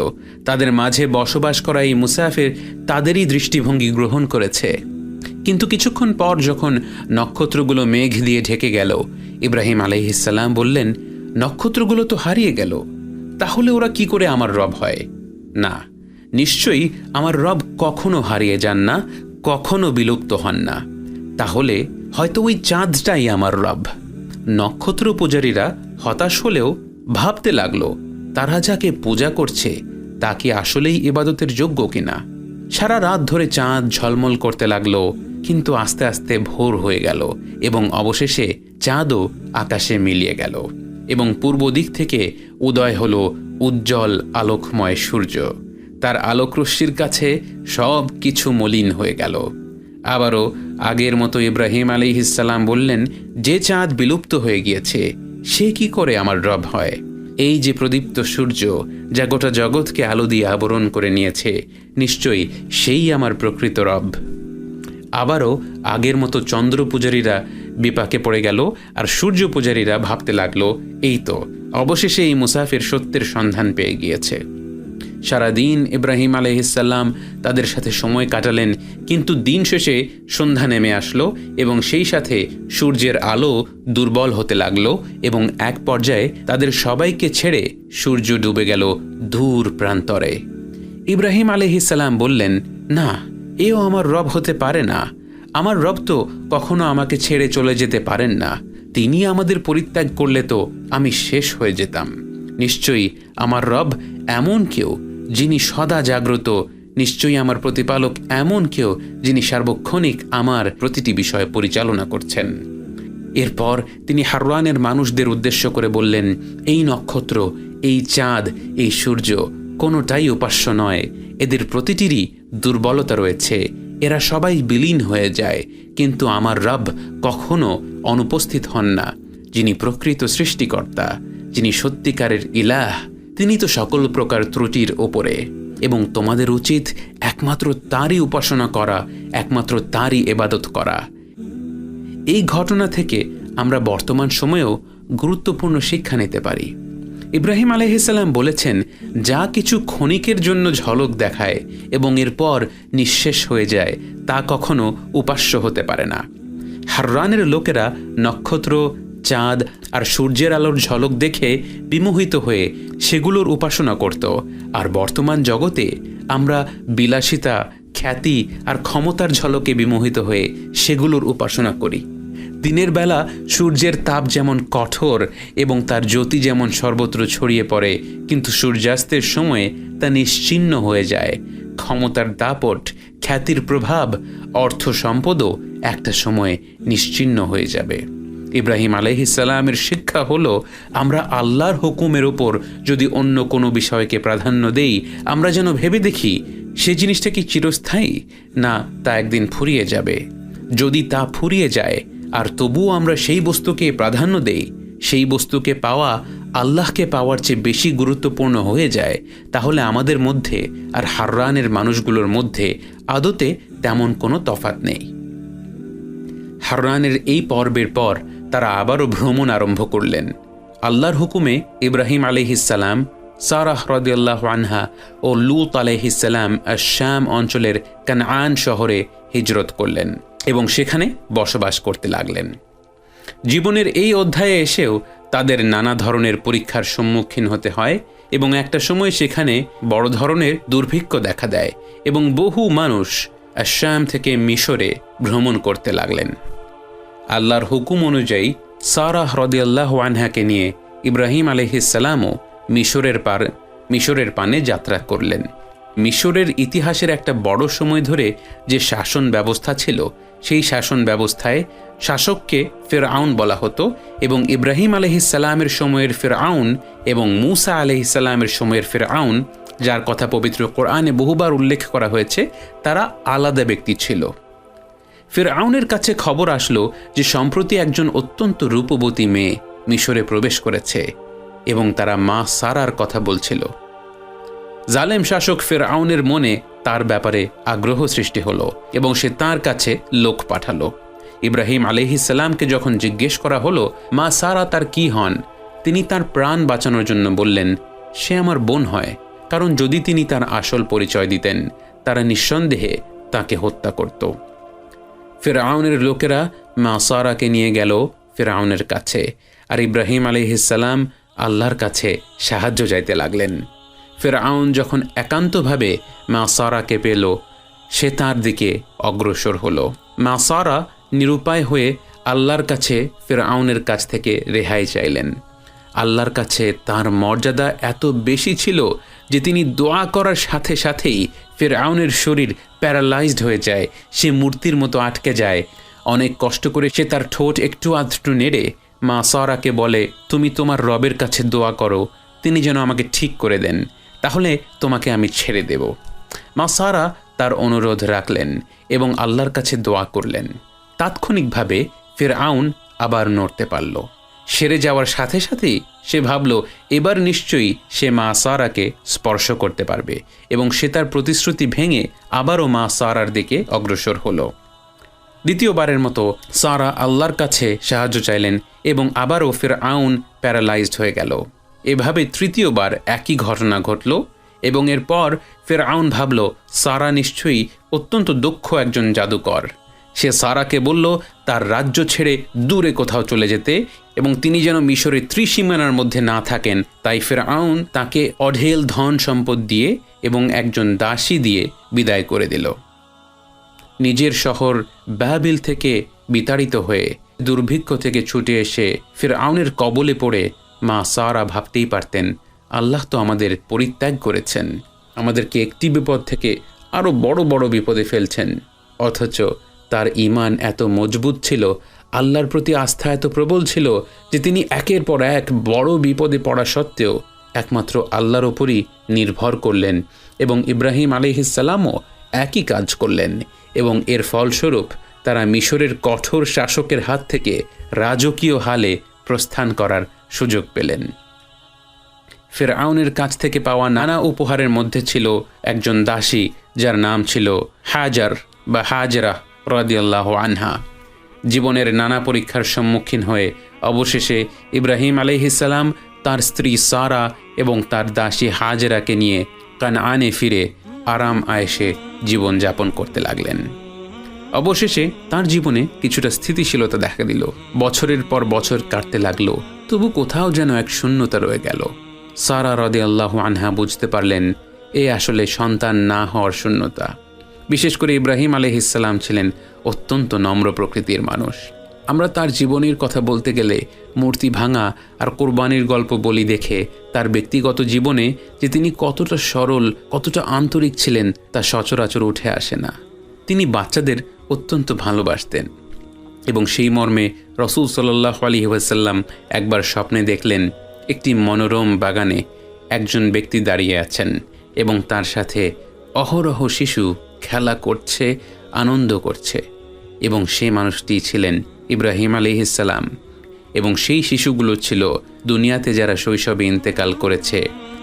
তাদের মাঝে বসবাস করা এই মুসাফির তাদেরই দৃষ্টিভঙ্গি গ্রহণ করেছে। কিন্তু কিছুক্ষণ পর যখন নক্ষত্রগুলো মেঘ দিয়ে ঢেকে গেল, ইব্রাহিম আলাইহিসসালাম বললেন, নক্ষত্রগুলো তো হারিয়ে গেল, তাহলে ওরা কি করে আমার রব হয়? না, নিশ্চয়ই আমার রব কখনো হারিয়ে যান না, কখনো বিলুপ্ত হন না। তাহলে হয়তো ওই চাঁদটাই আমার রব। নক্ষত্র পূজারীরা হতাশ হলেও ভাবতে লাগলো তারা যাকে পূজা করছে তা কি আসলেই ইবাদতের যোগ্য কিনা। সারা রাত ধরে চাঁদ ঝলমল করতে লাগলো, কিন্তু আস্তে আস্তে ভোর হয়ে গেল এবং অবশেষে চাঁদও আকাশে মিলিয়ে গেল এবং পূর্ব দিক থেকে উদয় হলো উজ্জ্বল আলোকময় সূর্য। তার আলোকরশ্মির কাছে সব কিছু মলিন হয়ে গেল। আবারও আগের মতো ইব্রাহিম আলাইহিসসালাম বললেন, যে চাঁদ বিলুপ্ত হয়ে গিয়েছে সে কি করে আমার রব হয়? এই যে প্রদীপ্ত সূর্য যা গোটা জগৎকে আলো দিয়ে আবরণ করে নিয়েছে, নিশ্চয়ই সেই আমার প্রকৃত রব। আবারও আগের মতো চন্দ্র পূজারীরা বিপাকে পড়ে গেল আর সূর্য পূজারীরা ভাবতে লাগলো, এই তো অবশেষে এই মুসাফির সত্যের সন্ধান পেয়ে গিয়েছে। সারাদিন ইব্রাহিম আলাইহিসসালাম তাদের সাথে সময় কাটালেন, কিন্তু দিন শেষে সন্ধ্যা নেমে আসলো এবং সেই সাথে সূর্যের আলো দুর্বল হতে লাগলো এবং এক পর্যায়ে তাদের সবাইকে ছেড়ে সূর্য ডুবে গেল দূর প্রান্তরে। ইব্রাহিম আলাইহিসসালাম বললেন, না, এও আমার রব হতে পারে না। আমার রব তো কখনো আমাকে ছেড়ে চলে যেতে পারেন না। তিনি আমাদের পরিত্যাগ করলে তো আমি শেষ হয়ে যেতাম। নিশ্চয়ই আমার রব এমন কেউ যিনি সদা জাগ্রত, নিশ্চয়ই আমার প্রতিপালক এমন কেউ যিনি সার্বক্ষণিক আমার প্রতিটি বিষয় পরিচালনা করছেন। এরপর তিনি হারওয়ানের মানুষদের উদ্দেশ্য করে বললেন, এই নক্ষত্র, এই চাঁদ, এই সূর্য কোনোটাই উপাস্য নয়। এদের প্রতিটিরই দুর্বলতা রয়েছে। এরা সবাই বিলীন হয়ে যায়, কিন্তু আমার রব কখনো অনুপস্থিত হন না। যিনি প্রকৃত সৃষ্টিকর্তা, যিনি সত্যিকারের ইলাহ, তিনি তো সকল প্রকার ত্রুটির ওপরে, এবং তোমাদের উচিত একমাত্র তারই উপাসনা করা, একমাত্র তারই ইবাদত করা। এই ঘটনা থেকে আমরা বর্তমান সময়েও গুরুত্বপূর্ণ শিক্ষা নিতে পারি। ইব্রাহিম আলাইহিসসালাম বলেছেন, যা কিছু ক্ষণিকের জন্য ঝলক দেখায় এবং এরপর নিঃশেষ হয়ে যায়, তা কখনো উপাস্য হতে পারে না। হাররানের লোকেরা নক্ষত্র, চাঁদ আর সূর্যের আলোর ঝলক দেখে বিমোহিত হয়ে সেগুলোর উপাসনা করত। আর বর্তমান জগতে আমরা বিলাসিতা, খ্যাতি আর ক্ষমতার ঝলকে বিমোহিত হয়ে সেগুলোর উপাসনা করি। দিনের বেলা সূর্যের তাপ যেমন কঠোর এবং তার জ্যোতি যেমন সর্বত্র ছড়িয়ে পড়ে, কিন্তু সূর্যাস্তের সময়ে তা নিশ্চিহ্ন হয়ে যায়। ক্ষমতার দাপট, খ্যাতির প্রভাব, অর্থ সম্পদও একটা সময়ে নিশ্চিহ্ন হয়ে যাবে। ইব্রাহিম আলাইহিসসালামের শিক্ষা হলো, আমরা আল্লাহর হুকুমের ওপর যদি অন্য কোনো বিষয়কে প্রাধান্য দেই, আমরা যেন ভেবে দেখি সে জিনিসটা কি চিরস্থায়ী, না তা একদিন ফুরিয়ে যাবে। যদি তা ফুরিয়ে যায় আর তবুও আমরা সেই বস্তুকে প্রাধান্য দেই, সেই বস্তুকে পাওয়া আল্লাহকে পাওয়ার চেয়ে বেশি গুরুত্বপূর্ণ হয়ে যায়, তাহলে আমাদের মধ্যে আর হাররানের মানুষগুলোর মধ্যে আদতে তেমন কোনো তফাৎ নেই। হাররানের এই পর্বের পর তারা আবারও ভ্রমণ আরম্ভ করলেন। আল্লাহর হুকুমে ইব্রাহিম আলাইহিসসালাম, সারাহ রাদিয়াল্লাহু আনহা ও লূত আলাইহিসসালাম শাম অঞ্চলের কানআন শহরে হিজরত করলেন এবং সেখানে বসবাস করতে লাগলেন। জীবনের এই অধ্যায়ে এসেও তাদের নানা ধরনের পরীক্ষার সম্মুখীন হতে হয় এবং একটা সময় সেখানে বড় ধরনের দুর্ভিক্ষ দেখা দেয় এবং বহু মানুষ শাম থেকে মিশরে ভ্রমণ করতে লাগলেন। আল্লাহর হুকুম অনুযায়ী সারাহ রাদিয়াল্লাহু আনহাকে নিয়ে ইব্রাহিম আলাইহিসসালামও মিশরের পানে যাত্রা করলেন। মিশরের ইতিহাসের একটা বড় সময় ধরে যে শাসন ব্যবস্থা ছিল, সেই শাসন ব্যবস্থায় শাসককে ফিরআউন বলা হতো এবং ইব্রাহিম আলাইহিসসালামের সময়ের ফিরআউন এবং মূসা আলাইহিসসালামের সময়ের ফিরআউন, যার কথা পবিত্র কোরআনে বহুবার উল্লেখ করা হয়েছে, তারা আলাদা ব্যক্তি ছিল। ফিরআউনের কাছে খবর আসলো যে সম্প্রতি একজন অত্যন্ত রূপবতী মেয়ে মিশরে প্রবেশ করেছে এবং তারা মা সারার কথা বলছিল। জালেম শাসক ফিরআউনের মনে তার ব্যাপারে আগ্রহ সৃষ্টি হলো এবং সে তার কাছে লোক পাঠালো। ইব্রাহিম আলাইহিসসালামকে যখন জিজ্ঞেস করা হলো মা সারা তার কি হন, তিনি তার প্রাণ বাঁচানোর জন্য বললেন, সে আমার বোন হয়, কারণ যদি তিনি তার আসল পরিচয় দিতেন তারা নিঃসন্দেহে তাকে হত্যা করত। ফিরআউনের লোকেরা মা সারাকে নিয়ে গেল ফিরআউনের কাছে, আর ইব্রাহিম আলাইহিসসালাম আল্লাহর কাছে সাহায্য চাইতে লাগলেন। ফিরআউন যখন একান্তভাবে মা সারাকে পেল, সে তার দিকে অগ্রসর হলো। মা সারা নিরুপায় হয়ে আল্লাহর কাছে ফিরআউনের কাছ থেকে রেহাই চাইলেন। আল্লাহর কাছে তার মর্যাদা এত বেশি ছিল যে তিনি দোয়া করার সাথে সাথেই ফিরআউনের শরীর প্যারালাইজড হয়ে যায়, সে মূর্তির মতো আটকে যায়। অনেক কষ্ট করে সে তার ঠোঁট একটু আধটু নেড়ে মা সারাকে বলে, তুমি তোমার রবের কাছে দোয়া করো, তিনি যেন আমাকে ঠিক করে দেন, তাহলে তোমাকে আমি ছেড়ে দেব। মা সারা তার অনুরোধ রাখলেন এবং আল্লাহর কাছে দোয়া করলেন। তাৎক্ষণিকভাবে ফিরআউন আবার নড়তে পারল। সেরে যাওয়ার সাথে সাথেই সে ভাবল, এবার নিশ্চয়ই সে মা সারাকে স্পর্শ করতে পারবে, এবং সে তার প্রতিশ্রুতি ভেঙে আবারও মা সারার দিকে অগ্রসর হলো। দ্বিতীয়বারের মতো সারা আল্লাহর কাছে সাহায্য চাইলেন এবং আবারও ফিরআউন প্যারালাইজড হয়ে গেল। এভাবে তৃতীয়বার একই ঘটনা ঘটল এবং এরপর ফিরআউন ভাবল, সারা নিশ্চয়ই অত্যন্ত দক্ষ একজন জাদুকর। সে সারাকে বলল তার রাজ্য ছেড়ে দূরে কোথাও চলে যেতে এবং তিনি যেন মিশরের ত্রিসীমানার মধ্যে না থাকেন। তাই ফিরআউন তাকে অঢেল ধন সম্পদ দিয়ে এবং একজন দাসী দিয়ে বিদায় করে দিল। নিজের শহর বাবিল থেকে বিতাড়িত হয়ে দুর্ভিক্ষ থেকে ছুটে এসে ফিরআউনের কবলে পড়ে মা সারা ভাবতেই পারতেন, আল্লাহ তো আমাদের পরিত্যাগ করেছেন, আমাদেরকে একটি বিপদ থেকে আরও বড় বড় বিপদে ফেলছেন, অথচ তার ঈমান এত মজবুত ছিল, আল্লাহর প্রতি আস্থা এত প্রবল ছিল যে তিনি একের পর এক বড় বিপদে পড়া সত্ত্বেও একমাত্র আল্লাহর ওপরই নির্ভর করলেন এবং ইব্রাহিম আলাইহিসসালামও একই কাজ করলেন এবং এর ফলস্বরূপ তারা মিশরের কঠোর শাসকের হাত থেকে রাজকীয় হালে প্রস্থান করার সুযোগ পেলেন। ফিরআউনের কাছ থেকে পাওয়া নানা উপহারের মধ্যে ছিল একজন দাসী যার নাম ছিল হাজার বা হাজরা রাদিয়াল্লাহু আনহা। জীবনের নানা পরীক্ষার সম্মুখীন হয়ে অবশেষে ইব্রাহিম আলাইহিসসালাম তার স্ত্রী সারা এবং তার দাসী হাজরাকে নিয়ে কানআনে ফিরে আরাম আয়েশে জীবনযাপন করতে লাগলেন। অবশেষে তার জীবনে কিছুটা স্থিতিশীলতা দেখা দিল। বছরের পর বছর কাটতে লাগলো, তবু কোথাও যেন এক শূন্যতা রয়ে গেল। সারা রাদিয়াল্লাহু আনহা বুঝতে পারলেন এ আসলে সন্তান না হওয়ার শূন্যতা। বিশেষ করে ইব্রাহিম আলাইহিসসালাম ছিলেন অত্যন্ত নম্র প্রকৃতির মানুষ। আমরা তার জীবনের কথা বলতে গেলে মূর্তি ভাঙা আর কোরবানির গল্প বলি দেখে তার ব্যক্তিগত জীবনে যে তিনি কতটা সরল, কতটা আন্তরিক ছিলেন তা সচরাচর উঠে আসে না। তিনি বাচ্চাদের অত্যন্ত ভালোবাসতেন এবং সেই মর্মে রাসূল সাল্লাল্লাহু আলাইহি ওয়াসাল্লাম একবার স্বপ্নে দেখলেন একটি মনোরম বাগানে একজন ব্যক্তি দাঁড়িয়ে আছেন এবং তার সাথে অহরহ শিশু খেলা করছে, আনন্দ করছে এবং সেই মানুষটি ছিলেন ইব্রাহিম আলাইহিসসালাম এবং সেই শিশুগুলো ছিল দুনিয়াতে যারা শৈশবে ইন্তেকাল করেছে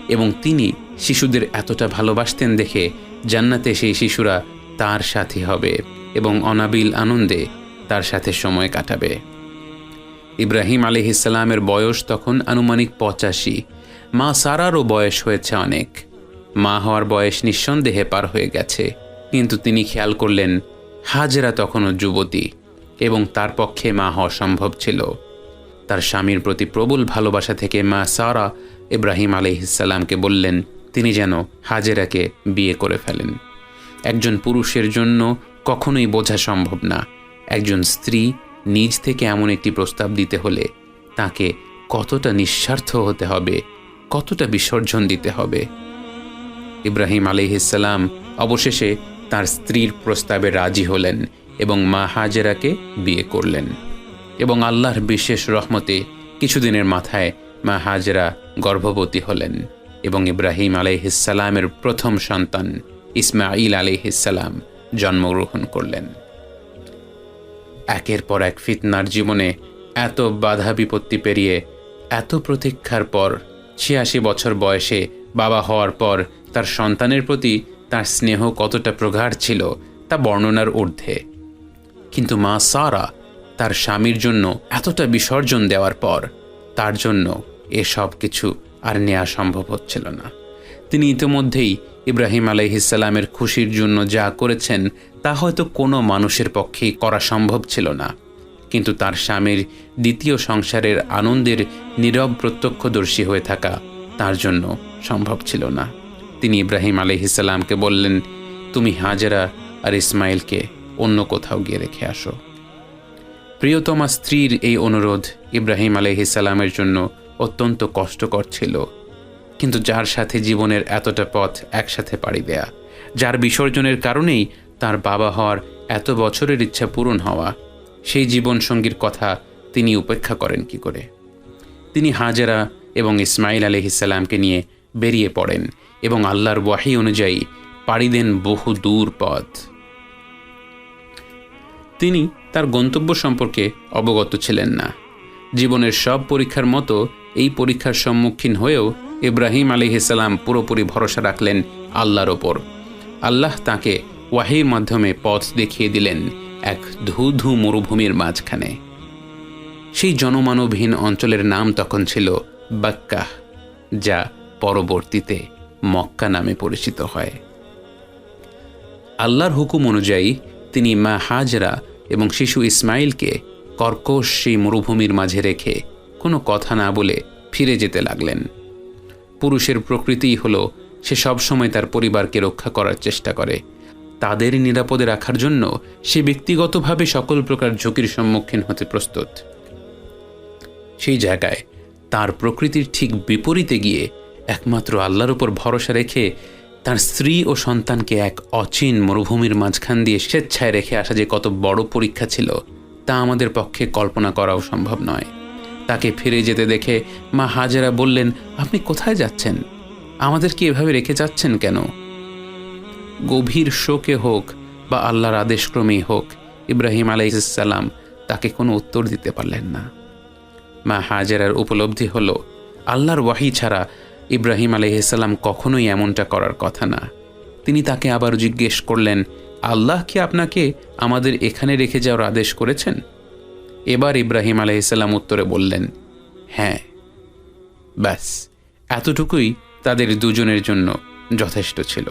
এবং তিনি শিশুদের এতটা ভালোবাসতেন দেখে জান্নাতে সেই শিশুরা তার সাথী হবে এবং অনাবিল আনন্দে তার সাথে সময় কাটাবে। ইব্রাহিম আলাইহিসসালামের বয়স তখন আনুমানিক 85। মা সারারও বয়স হয়েছে অনেক। মা হওয়ার বয়স নিঃসন্দেহে পার হয়ে গেছে, কিন্তু তিনি খেয়াল করলেন হাজেরা তখনও যুবতী এবং তার পক্ষে মা হওয়া সম্ভব ছিল। তার স্বামীর প্রতি প্রবল ভালোবাসা থেকে মা সারা ইব্রাহিম আলাইহিসসালামকে বললেন তিনি যেন হাজেরাকে বিয়ে করে ফেলেন। একজন পুরুষের জন্য কখনোই বোঝা সম্ভব না একজন স্ত্রী নিজ থেকে এমন একটি প্রস্তাব দিতে হলে তাকে কতটা নিঃস্বার্থ হতে হবে, কতটা বিসর্জন দিতে হবে। ইব্রাহিম আলাইহিসসালাম অবশেষে তার স্ত্রীর প্রস্তাবে রাজি হলেন এবং মা হাজেরাকে বিয়ে করলেন এবং আল্লাহর বিশেষ রহমতে কিছুদিনের মাথায় মা হাজেরা গর্ভবতী হলেন এবং ইব্রাহিম আলাইহিসসালামের প্রথম সন্তান ইসমাঈল আলাইহিসসালাম জন্মগ্রহণ করলেন। একের পর এক ফিতনার জীবনে এত বাধা বিপত্তি পেরিয়ে এত প্রতীক্ষার পর 86 বছর বয়সে বাবা হওয়ার পর তার সন্তানের প্রতি তার স্নেহ কতটা প্রগাঢ় ছিল তা বর্ণনার ঊর্ধ্বে। কিন্তু মা সারা তার স্বামীর জন্য এতটা বিসর্জন দেওয়ার পর তার জন্য এসব কিছু আর নেওয়া সম্ভব হচ্ছিল না। তিনি ইতিমধ্যেই ইব্রাহিম আলাইহিসসালামের খুশির জন্য যা করেছেন তা হয়তো কোনো মানুষের পক্ষেই করা সম্ভব ছিল না, কিন্তু তার স্বামীর দ্বিতীয় সংসারের আনন্দের নীরব প্রত্যক্ষদর্শী হয়ে থাকা তার জন্য সম্ভব ছিল না। তিনি ইব্রাহিম আলাইহিসসালামকে বললেন তুমি হাজেরা আর ইসমাইলকে অন্য কোথাও গিয়ে রেখে আসো। প্রিয়তমা স্ত্রীর এই অনুরোধ ইব্রাহিম আলাইহিসসালামের জন্য অত্যন্ত কষ্টকর ছিল, কিন্তু যার সাথে জীবনের এতটা পথ একসাথে পাড়ি দেয়া, যার বিসর্জনের কারণেই তার বাবা হওয়ার এত বছরের ইচ্ছা পূরণ হওয়া, সেই জীবনসঙ্গীর কথা তিনি উপেক্ষা করেন কি করে? তিনি হাজেরা এবং ইসমাইল আলাইহিসসালামকে নিয়ে বেরিয়ে পড়েন এবং আল্লাহর ওয়াহি অনুযায়ী পাড়ি দেন বহু দূর পথ। তিনি তার গন্তব্য সম্পর্কে অবগত ছিলেন না। জীবনের সব পরীক্ষার মতো এই পরীক্ষার সম্মুখীন হয়েও ইব্রাহিম আলাইহিসসালাম পুরোপুরি ভরসা রাখলেন আল্লাহর ওপর। আল্লাহ তাকে ওয়াহির মাধ্যমে পথ দেখিয়ে দিলেন এক ধূ মরুভূমির মাঝখানে। সেই জনমানবহীন অঞ্চলের নাম তখন ছিল বাক্কাহ, যা পরবর্তীতে মক্কা নামে পরিচিত হয়। আল্লাহর হুকুম অনুযায়ী তিনি মা হাজরা এবং শিশু ইসমাইলকে কর্কশ সেই মরুভূমির মাঝে রেখে কোনো কথা না বলে ফিরে যেতে লাগলেন। পুরুষের প্রকৃতিই হলো সে সবসময় তার পরিবারকে রক্ষা করার চেষ্টা করে। তাদের নিরাপদে রাখার জন্য সে ব্যক্তিগতভাবে সকল প্রকার ঝুঁকির সম্মুখীন হতে প্রস্তুত। সেই জায়গায় তার প্রকৃতির ঠিক বিপরীতে গিয়ে একমাত্র আল্লাহর উপর ভরসা রেখে তার স্ত্রী ও সন্তানকে এক অচিন মরুভূমির মাঝখান দিয়ে স্বেচ্ছায় রেখে আসা যে কত বড় পরীক্ষা ছিল তা আমাদের পক্ষে কল্পনা করাও সম্ভব নয়। তাকে ফিরে যেতে দেখে মা হাজেরা বললেন, আপনি কোথায় যাচ্ছেন? আমাদেরকে এভাবে রেখে যাচ্ছেন কেন? গভীর শোকে হোক বা আল্লাহর আদেশক্রমেই হোক, ইব্রাহিম আলাইহিস সালাম তাকে কোনো উত্তর দিতে পারলেন না। মা হাজেরার উপলব্ধি হলো আল্লাহর ওয়াহি ছাড়া ইব্রাহিম আলাইহিস সালাম কখনোই এমনটা করার কথা না। তিনি তাকে আবার জিজ্ঞেস করলেন, আল্লাহ কি আপনাকে আমাদের এখানে রেখে যাওয়ার আদেশ করেছেন? এবার ইব্রাহিম আলাইহিস সালাম উত্তরে বললেন, হ্যাঁ। ব্যাস এতটুকুই তাদের দুজনের জন্য যথেষ্ট ছিল।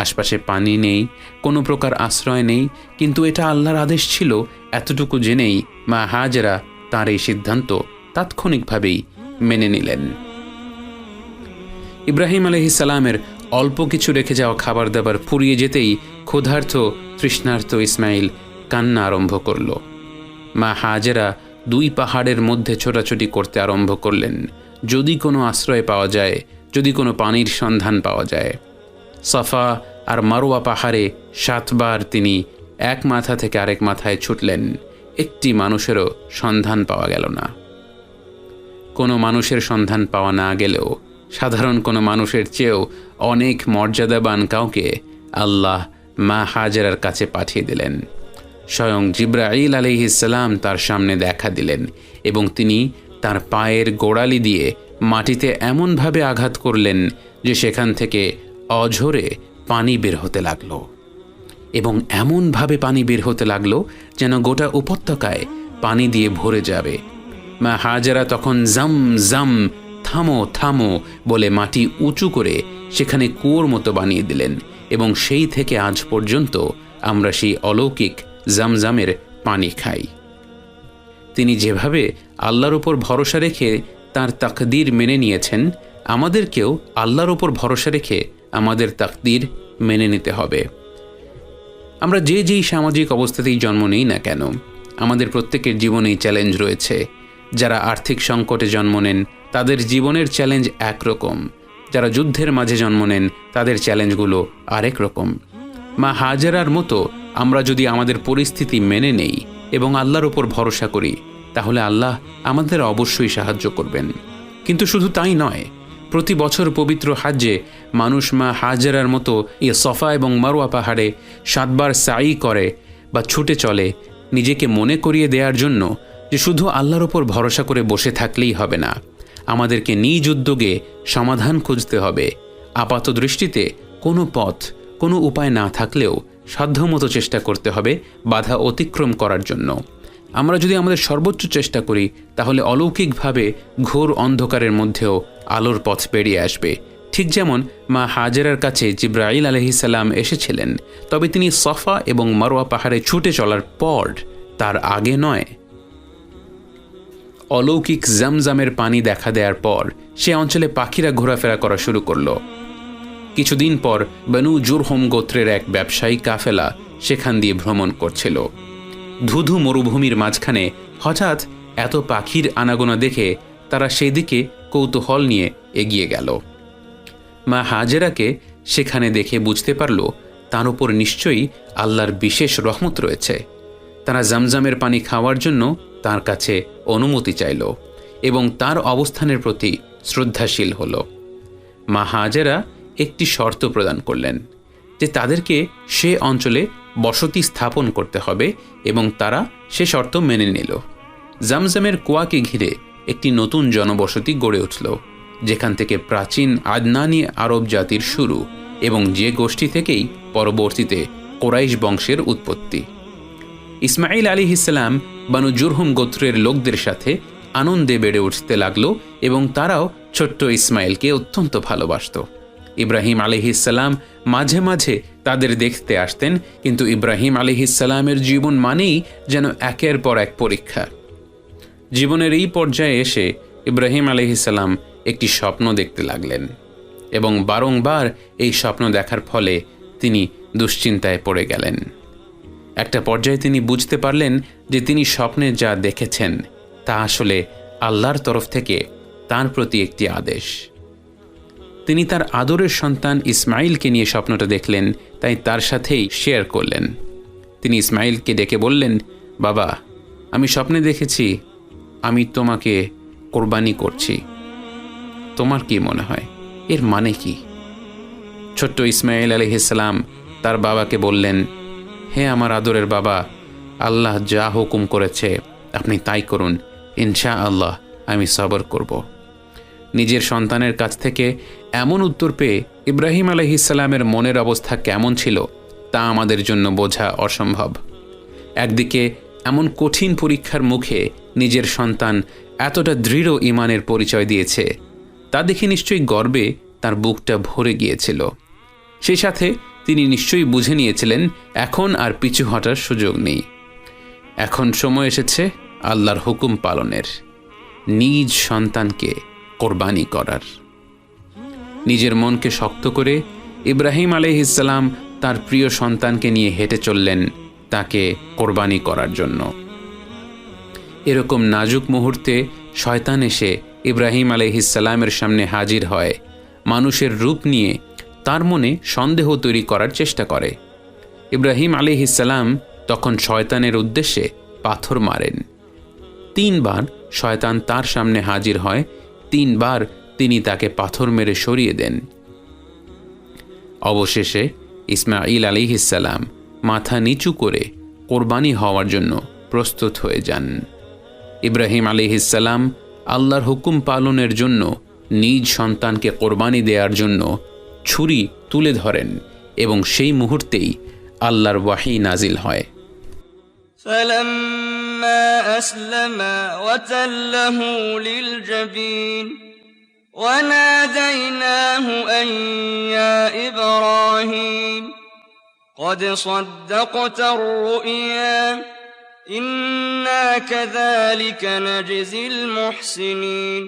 আশপাশে পানি নেই, কোনো প্রকার আশ্রয় নেই, কিন্তু এটা আল্লাহর আদেশ ছিল এতটুকু জেনেই মা হাজেরা তাঁর এই সিদ্ধান্ত তাৎক্ষণিকভাবেই মেনে নিলেন। ইব্রাহিম আলাইহিস সালামের অল্প কিছু রেখে যাওয়া খাবার দাবার ফুরিয়ে যেতেই ক্ষুধার্ত তৃষ্ণার্ত ইসমাইল কান্না আরম্ভ করল। মা হাজেরা দুই পাহাড়ের মধ্যে ছোটাছুটি করতে আরম্ভ করলেন, যদি কোনো আশ্রয় পাওয়া যায়, যদি কোনো পানির সন্ধান পাওয়া যায়। সাফা আর মারওয়া পাহাড়ে 7 বার তিনি এক মাথা থেকে আরেক মাথায় ছুটলেন, একটি মানুষেরও সন্ধান পাওয়া গেল না। কোনো মানুষের সন্ধান পাওয়া না গেলেও সাধারণ কোনো মানুষের চেয়েও অনেক মর্যাদাবান কাউকে আল্লাহ মা হাজেরার কাছে পাঠিয়ে দিলেন। স্বয়ং জিবরাইল আলাইহিস সালাম তার সামনে দেখা দিলেন এবং তিনি তার পায়ের গোড়ালি দিয়ে মাটিতে এমনভাবে আঘাত করলেন যে সেখান থেকে অঝরে পানি বের হতে লাগলো, এবং এমনভাবে পানি বের হতে লাগলো যেন গোটা উপত্যকায় পানি দিয়ে ভরে যাবে। মা হাজেরা তখন জাম জাম, থামো থামো বলে মাটি উঁচু করে সেখানে কুয়োর মতো বানিয়ে দিলেন, এবং সেই থেকে আজ পর্যন্ত আমরা সেই অলৌকিক জামজামের পানি খাই। তিনি যেভাবে আল্লাহর উপর ভরসা রেখে তার তাকদীর মেনে নিয়েছেন, আমাদেরকেও আল্লাহর উপর ভরসা রেখে আমাদের তাকদীর মেনে নিতে হবে। আমরা যেই সামাজিক অবস্থাতেই জন্ম নেই না কেন, আমাদের প্রত্যেকের জীবনেই চ্যালেঞ্জ রয়েছে। যারা আর্থিক সংকটে জন্ম নেন তাদের জীবনের চ্যালেঞ্জ একরকম, যারা যুদ্ধের মাঝে জন্ম নেন তাদের চ্যালেঞ্জগুলো আরেক রকম। মা হাজেরার মতো আমরা যদি আমাদের পরিস্থিতি মেনে নেই এবং আল্লাহর উপর ভরসা করি, তাহলে আল্লাহ আমাদের অবশ্যই সাহায্য করবেন। কিন্তু শুধু তাই নয়, প্রতি বছর পবিত্র হাজ্জে মানুষ মা হাজেরার মতো সফা এবং মারওয়া পাহাড়ে 7 বার সাই করে বা ছুটে চলে, নিজেকে মনে করিয়ে দেওয়ার জন্য যে শুধু আল্লাহর উপর ভরসা করে বসে থাকলেই হবে না, আমাদেরকে নিজ উদ্যোগে সমাধান খুঁজতে হবে। আপাত দৃষ্টিতে কোনো পথ, কোনো উপায় না থাকলেও সাধ্যমতো চেষ্টা করতে হবে বাধা অতিক্রম করার জন্য। আমরা যদি আমাদের সর্বোচ্চ চেষ্টা করি, তাহলে অলৌকিকভাবে ঘোর অন্ধকারের মধ্যেও আলোর পথ পেরিয়ে আসবে। ঠিক যেমন মা হাজেরার কাছে জিবরাইল আলাইহিস সালাম এসেছিলেন, তবে তিনি সফা এবং মারওয়া পাহাড়ে ছুটে চলার পর, তার আগে নয়। অলৌকিক জামজামের পানি দেখা দেওয়ার পর সে অঞ্চলে পাখিরা ঘোরাফেরা করা শুরু করল। কিছুদিন পর বনু জুরহুম গোত্রের এক ব্যবসায়ী কাফেলা সেখান দিয়ে ভ্রমণ করছিল। ধুধু মরুভূমির মাঝখানে হঠাৎ এত পাখির আনাগোনা দেখে তারা সেই দিকে কৌতূহল নিয়ে এগিয়ে গেল। মা হাজেরাকে সেখানে দেখে বুঝতে পারল তার উপর নিশ্চয়ই আল্লাহর বিশেষ রহমত রয়েছে। তারা জামজামের পানি খাওয়ার জন্য তার কাছে অনুমতি চাইল এবং তার অবস্থানের প্রতি শ্রদ্ধাশীল হল। মা হাজেরা একটি শর্ত প্রদান করলেন যে তাদেরকে সে অঞ্চলে বসতি স্থাপন করতে হবে, এবং তারা সে শর্ত মেনে নিল। জামজামের কুয়াকে ঘিরে একটি নতুন জনবসতি গড়ে উঠল, যেখান থেকে প্রাচীন আদনানি আরব জাতির শুরু, এবং যে গোষ্ঠী থেকেই পরবর্তীতে কোরাইশ বংশের উৎপত্তি। ইসমাইল আলাইহিস সালাম বনু জুরহুম গোত্রের লোকদের সাথে আনন্দে বেড়ে উঠতে লাগল, এবং তারাও ছোট্ট ইসমাইলকে অত্যন্ত ভালোবাসত। ইব্রাহিম আলাইহিস সালাম মাঝে মাঝে তাদের দেখতে আসতেন, কিন্তু ইব্রাহিম আলাইহিস সালামের জীবন মানেই যেন একের পর এক পরীক্ষা। জীবনের এই পর্যায়ে এসে ইব্রাহিম আলাইহিস সালাম একটি স্বপ্ন দেখতে লাগলেন, এবং বারংবার এই স্বপ্ন দেখার ফলে তিনি দুশ্চিন্তায় পড়ে গেলেন। একটা পর্যায়ে তিনি বুঝতে পারলেন যে তিনি স্বপ্নে যা দেখেছেন তা আসলে আল্লাহর তরফ থেকে তার প্রতি একটি আদেশ। তিনি তার আদরের সন্তান ইসমাইলকে নিয়ে স্বপ্নটা দেখলেন, তাই তার সাথেই শেয়ার করলেন। তিনি ইসমাইলকে ডেকে বললেন, বাবা, আমি স্বপ্নে দেখেছি আমি তোমাকে কোরবানি করছি, তোমার কি মনে হয়, এর মানে কি? ছোট্ট ইসমাইল আলাইহিস সালাম তার বাবাকে বললেন, হে আমার আদরের বাবা, আল্লাহ যা হুকুম করেছে আপনি তাই করুন, ইনশাআল্লাহ আমি সবর করব। নিজের সন্তানের কাছ থেকে এমন উত্তর পেয়ে ইব্রাহিম আলাইহিস সালামের মনের অবস্থা কেমন ছিল তা আমাদের জন্য বোঝা অসম্ভব। একদিকে এমন কঠিন পরীক্ষার মুখে নিজের সন্তান এতটা দৃঢ় ঈমানের পরিচয় দিয়েছে, তা দেখে নিশ্চয়ই গর্বে তার বুকটা ভরে গিয়েছিল। সেই সাথে তিনি নিশ্চয়ই বুঝে নিয়েছিলেন এখন আর পিছু হটার সুযোগ নেই। এখন সময় এসেছে আল্লাহর হুকুম পালনের, নিজ সন্তানকে কোরবানি করার। নিজের মনকে শক্ত করে ইব্রাহিম আলাইহিস সালাম তার প্রিয় সন্তানকে নিয়ে হেঁটে চললেন তাকে কোরবানি করার জন্য। এরকম নাজুক মুহূর্তে শয়তান এসে ইব্রাহিম আলাইহিস সালামের সামনে হাজির হয়, মানুষের রূপ নিয়ে তার মনে সন্দেহ তৈরি করার চেষ্টা করে। ইব্রাহিম আলাইহিস সালাম তখন শয়তানের উদ্দেশ্যে পাথর মারেন। 3 বার শয়তান তার সামনে হাজির হয়, 3 বার তিনি তাকে পাথর মেরে সরিয়ে দেন। অবশেষে ইসমাঈল আলাইহিস সালাম মাথা নিচু করে কোরবানি হওয়ার জন্য প্রস্তুত হয়ে যান। ইব্রাহিম আলাইহিস সালাম আল্লাহর হুকুম পালনের জন্য নিজ সন্তানকে কোরবানি দেওয়ার জন্য ছুরি তুলে ধরেন এবং সেই মুহূর্তেই আল্লাহর ওয়াহী নাজিল হয়। فلما أسلما وتله للجبين وناديناه أن يا إبراهيم قد صدقت الرؤيا إنا كذلك نجزي المحسنين।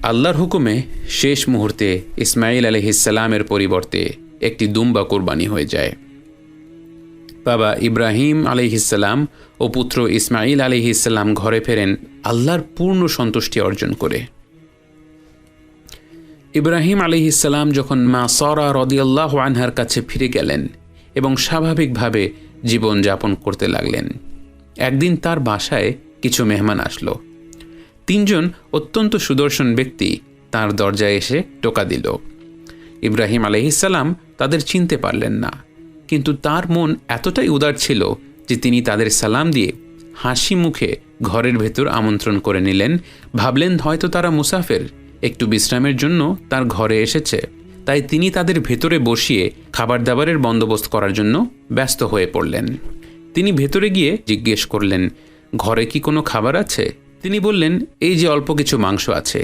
আল্লাহর হুকুমে শেষ মুহূর্তে ইসমাঈল আলাইহিস সালামের পরিবর্তে একটি দুম্বা কোরবানি হয়ে যায়। বাবা ইব্রাহিম আলাইহিস সালাম ও পুত্র ইসমাঈল আলাইহিস সালাম ঘরে ফেরেন আল্লাহর পূর্ণ সন্তুষ্টি অর্জন করে। ইব্রাহিম আলাইহিস সালাম যখন মা সারা রাদিয়াল্লাহু আনহার কাছে ফিরে গেলেন এবং স্বাভাবিকভাবে জীবন যাপন করতে লাগলেন, একদিন তার বাসায় কিছু মেহমান আসলো। 3 জন অত্যন্ত সুদর্শন ব্যক্তি তার দরজায় এসে টোকা দিল। ইব্রাহিম আলাইহিস সালাম তাদের চিনতে পারলেন না, কিন্তু তার মন এতটাই উদার ছিল যে তিনি তাদের সালাম দিয়ে হাসি মুখে ঘরের ভেতর আমন্ত্রণ করে নিলেন। ভাবলেন হয়তো তারা মুসাফির, একটু বিশ্রামের জন্য তার ঘরে এসেছে, তাই তিনি তাদের ভেতরে বসিয়ে খাবার দাবারের বন্দোবস্ত করার জন্য ব্যস্ত হয়ে পড়লেন। তিনি ভেতরে গিয়ে জিজ্ঞেস করলেন, ঘরে কি কোনো খাবার আছে? তিনি বললেন, এই যে অল্প কিছু মাংস আছে।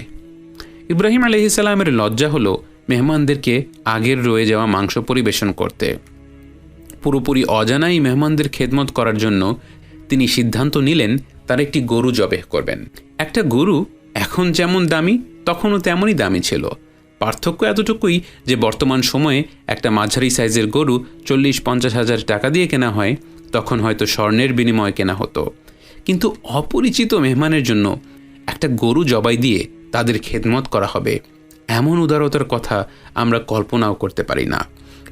ইব্রাহিম আলাইহিস সালামের লজ্জা হলো মেহমানদেরকে আগের রয়ে যাওয়া মাংস পরিবেশন করতে। পুরোপুরি অজানাই মেহমানদের খেদমত করার জন্য তিনি সিদ্ধান্ত নিলেন তার একটি গরু জবেহ করবেন। একটা গরু এখন যেমন দামি তখনও তেমনই দামি ছিল। পার্থক্য এতটুকুই যে বর্তমান সময়ে একটা মাঝারি সাইজের গরু 40-50 হাজার টাকা দিয়ে কেনা হয়, তখন হয়তো স্বর্ণের বিনিময়ে কেনা হতো। কিন্তু অপরিচিত মেহমানের জন্য একটা গরু জবাই দিয়ে তাদের খেদমত করা হবে, এমন উদারতার কথা আমরা কল্পনাও করতে পারি না।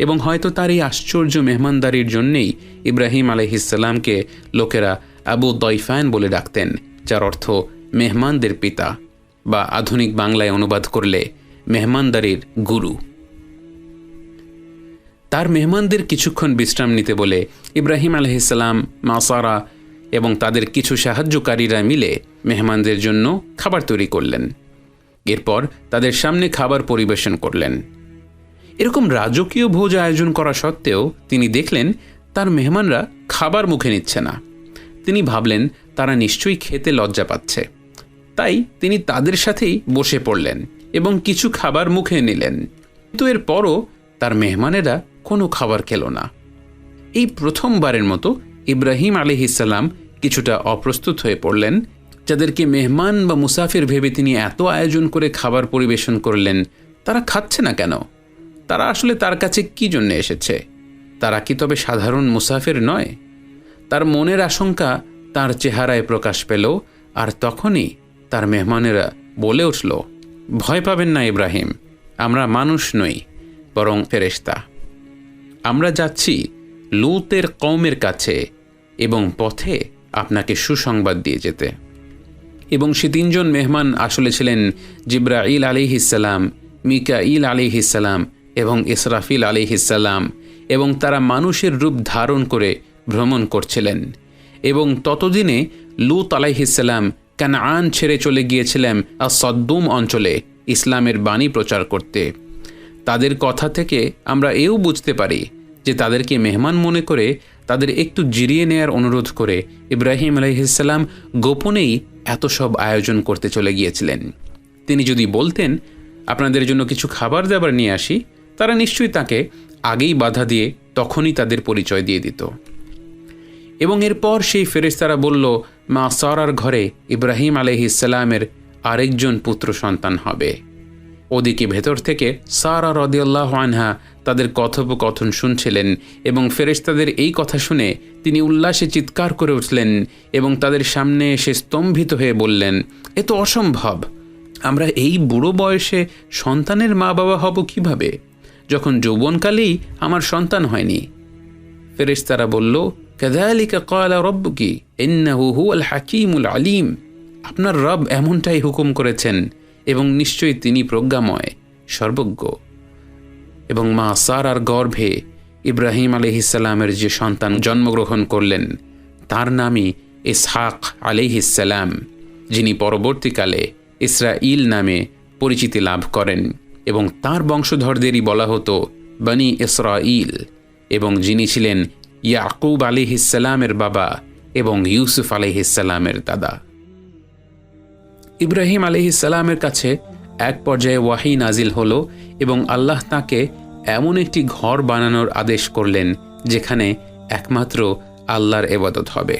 এবং হয়তো তার এই আশ্চর্য মেহমানদারির জন্যেই ইব্রাহিম আলাইহিস সালামকে লোকেরা আবু দয়ফান বলে ডাকতেন, যার অর্থ মেহমানদের পিতা, বা আধুনিক বাংলায় অনুবাদ করলে মেহমানদারির গুরু। তার মেহমানদের কিছুক্ষণ বিশ্রাম নিতে বলে ইব্রাহিম আলাইহিস সালাম, মা সারা এবং তাদের কিছু সাহায্যকারীরা মিলে মেহমানদের জন্য খাবার তৈরি করলেন। এরপর তাদের সামনে খাবার পরিবেশন করলেন। এরকম রাজকীয় ভোজ আয়োজন করা সত্ত্বেও তিনি দেখলেন তার মেহমানরা খাবার মুখে নিচ্ছে না। তিনি ভাবলেন তারা নিশ্চয়ই খেতে লজ্জা পাচ্ছে, তাই তিনি তাদের সাথেই বসে পড়লেন এবং কিছু খাবার মুখে নিলেন। কিন্তু এরপরও তার মেহমানেরা কোনো খাবার খেল না। এই প্রথমবারের মতো ইব্রাহিম আলাইহিস সালাম কিছুটা অপ্রস্তুত হয়ে পড়লেন। যাদেরকে মেহমান বা মুসাফির ভেবে তিনি এত আয়োজন করে খাবার পরিবেশন করলেন, তারা খাচ্ছে না কেন? তারা আসলে তার কাছে কি জন্য এসেছে? তারা কি তবে সাধারণ মুসাফির নয়? তার মনের আশঙ্কা তার চেহারায় প্রকাশ পেল, আর তখনই তার মেহমানেরা বলে উঠল, ভয় পাবেন না ইব্রাহিম, আমরা মানুষ নই, বরং ফেরেশতা। আমরা যাচ্ছি লূতের কওমের কাছে এবং পথে আপনাকে সুসংবাদ দিয়ে যেতে। এবং সে তিনজন মেহমান আসলে ছিলেন জিবরাইল আলাইহিসসালাম, মিকাইল আলাইহিসসালাম এবং ইসরাফিল আলাইহিসসালাম, এবং তারা মানুষের রূপ ধারণ করে ভ্রমণ করছিলেন। এবং ততদিনে লূত আলাইহিসসালাম কানআন ছেড়ে চলে গিয়েছিলেন আস-সদ্দুম অঞ্চলে ইসলামের বাণী প্রচার করতে। তাদের কথা থেকে আমরা এও বুঝতে পারি যে তাদেরকে মেহমান মনে করে তাদের একটু জিরিয়ে নেয়ার অনুরোধ করে ইব্রাহিম আলাইহিসসালাম গোপনেই এত সব আয়োজন করতে চলে গিয়েছিলেন। তিনি যদি বলতেন আপনাদের জন্য কিছু খাবার দাবার নিয়ে আসি, তারা নিশ্চয়ই তাকে আগেই বাধা দিয়ে তখনই তাদের পরিচয় দিয়ে দিত। এবং এরপর সেই ফেরেশতারা বলল, মা সারার ঘরে ইব্রাহিম আলাইহিসসালামের আরেকজন পুত্র সন্তান হবে। ওদিকে ভেতর থেকে সারা রাদিয়াল্লাহু আনহা তাদের কথোপকথন শুনছিলেন এবং ফেরেশতাদের এই কথা শুনে তিনি উল্লাসে চিৎকার করে উঠলেন এবং তাদের সামনে এসে স্তম্ভিত হয়ে বললেন, এ তো অসম্ভব! আমরা এই বুড়ো বয়সে সন্তানের মা বাবা হব কিভাবে, যখন যৌবনকালেই আমার সন্তান হয়নি? ফেরেশতারা বলল, কাযালিকা ক্বালা রাব্বুকি ইন্নাহু হুয়াল হাকীমুল আলীম। আপনার রব এমনটাই হুকুম করেছেন এবং নিশ্চয়ই তিনি প্রজ্ঞাময়, সর্বজ্ঞ। এবং মা সারার গর্ভে ইব্রাহিম আলাইহিসসালামের যে সন্তান জন্মগ্রহণ করলেন তার নামই ইসহাক আলাইহিসসালাম, যিনি পরবর্তীকালে ইসরাইল নামে পরিচিতি লাভ করেন এবং তার বংশধরদেরই বলা হতো বনি ইসরাইল, এবং যিনি ছিলেন ইয়াকুব আলাইহিসসালামের বাবা এবং ইউসুফ আলাইহিসসালামের দাদা। ইব্রাহিম আলাইহিসসালামের কাছে এক পর্যায়ে ওয়াহি নাজিল হলো এবং আল্লাহ তাকে এমন একটি ঘর বানানোর আদেশ করলেন যেখানে একমাত্র আল্লাহর ইবাদত হবে।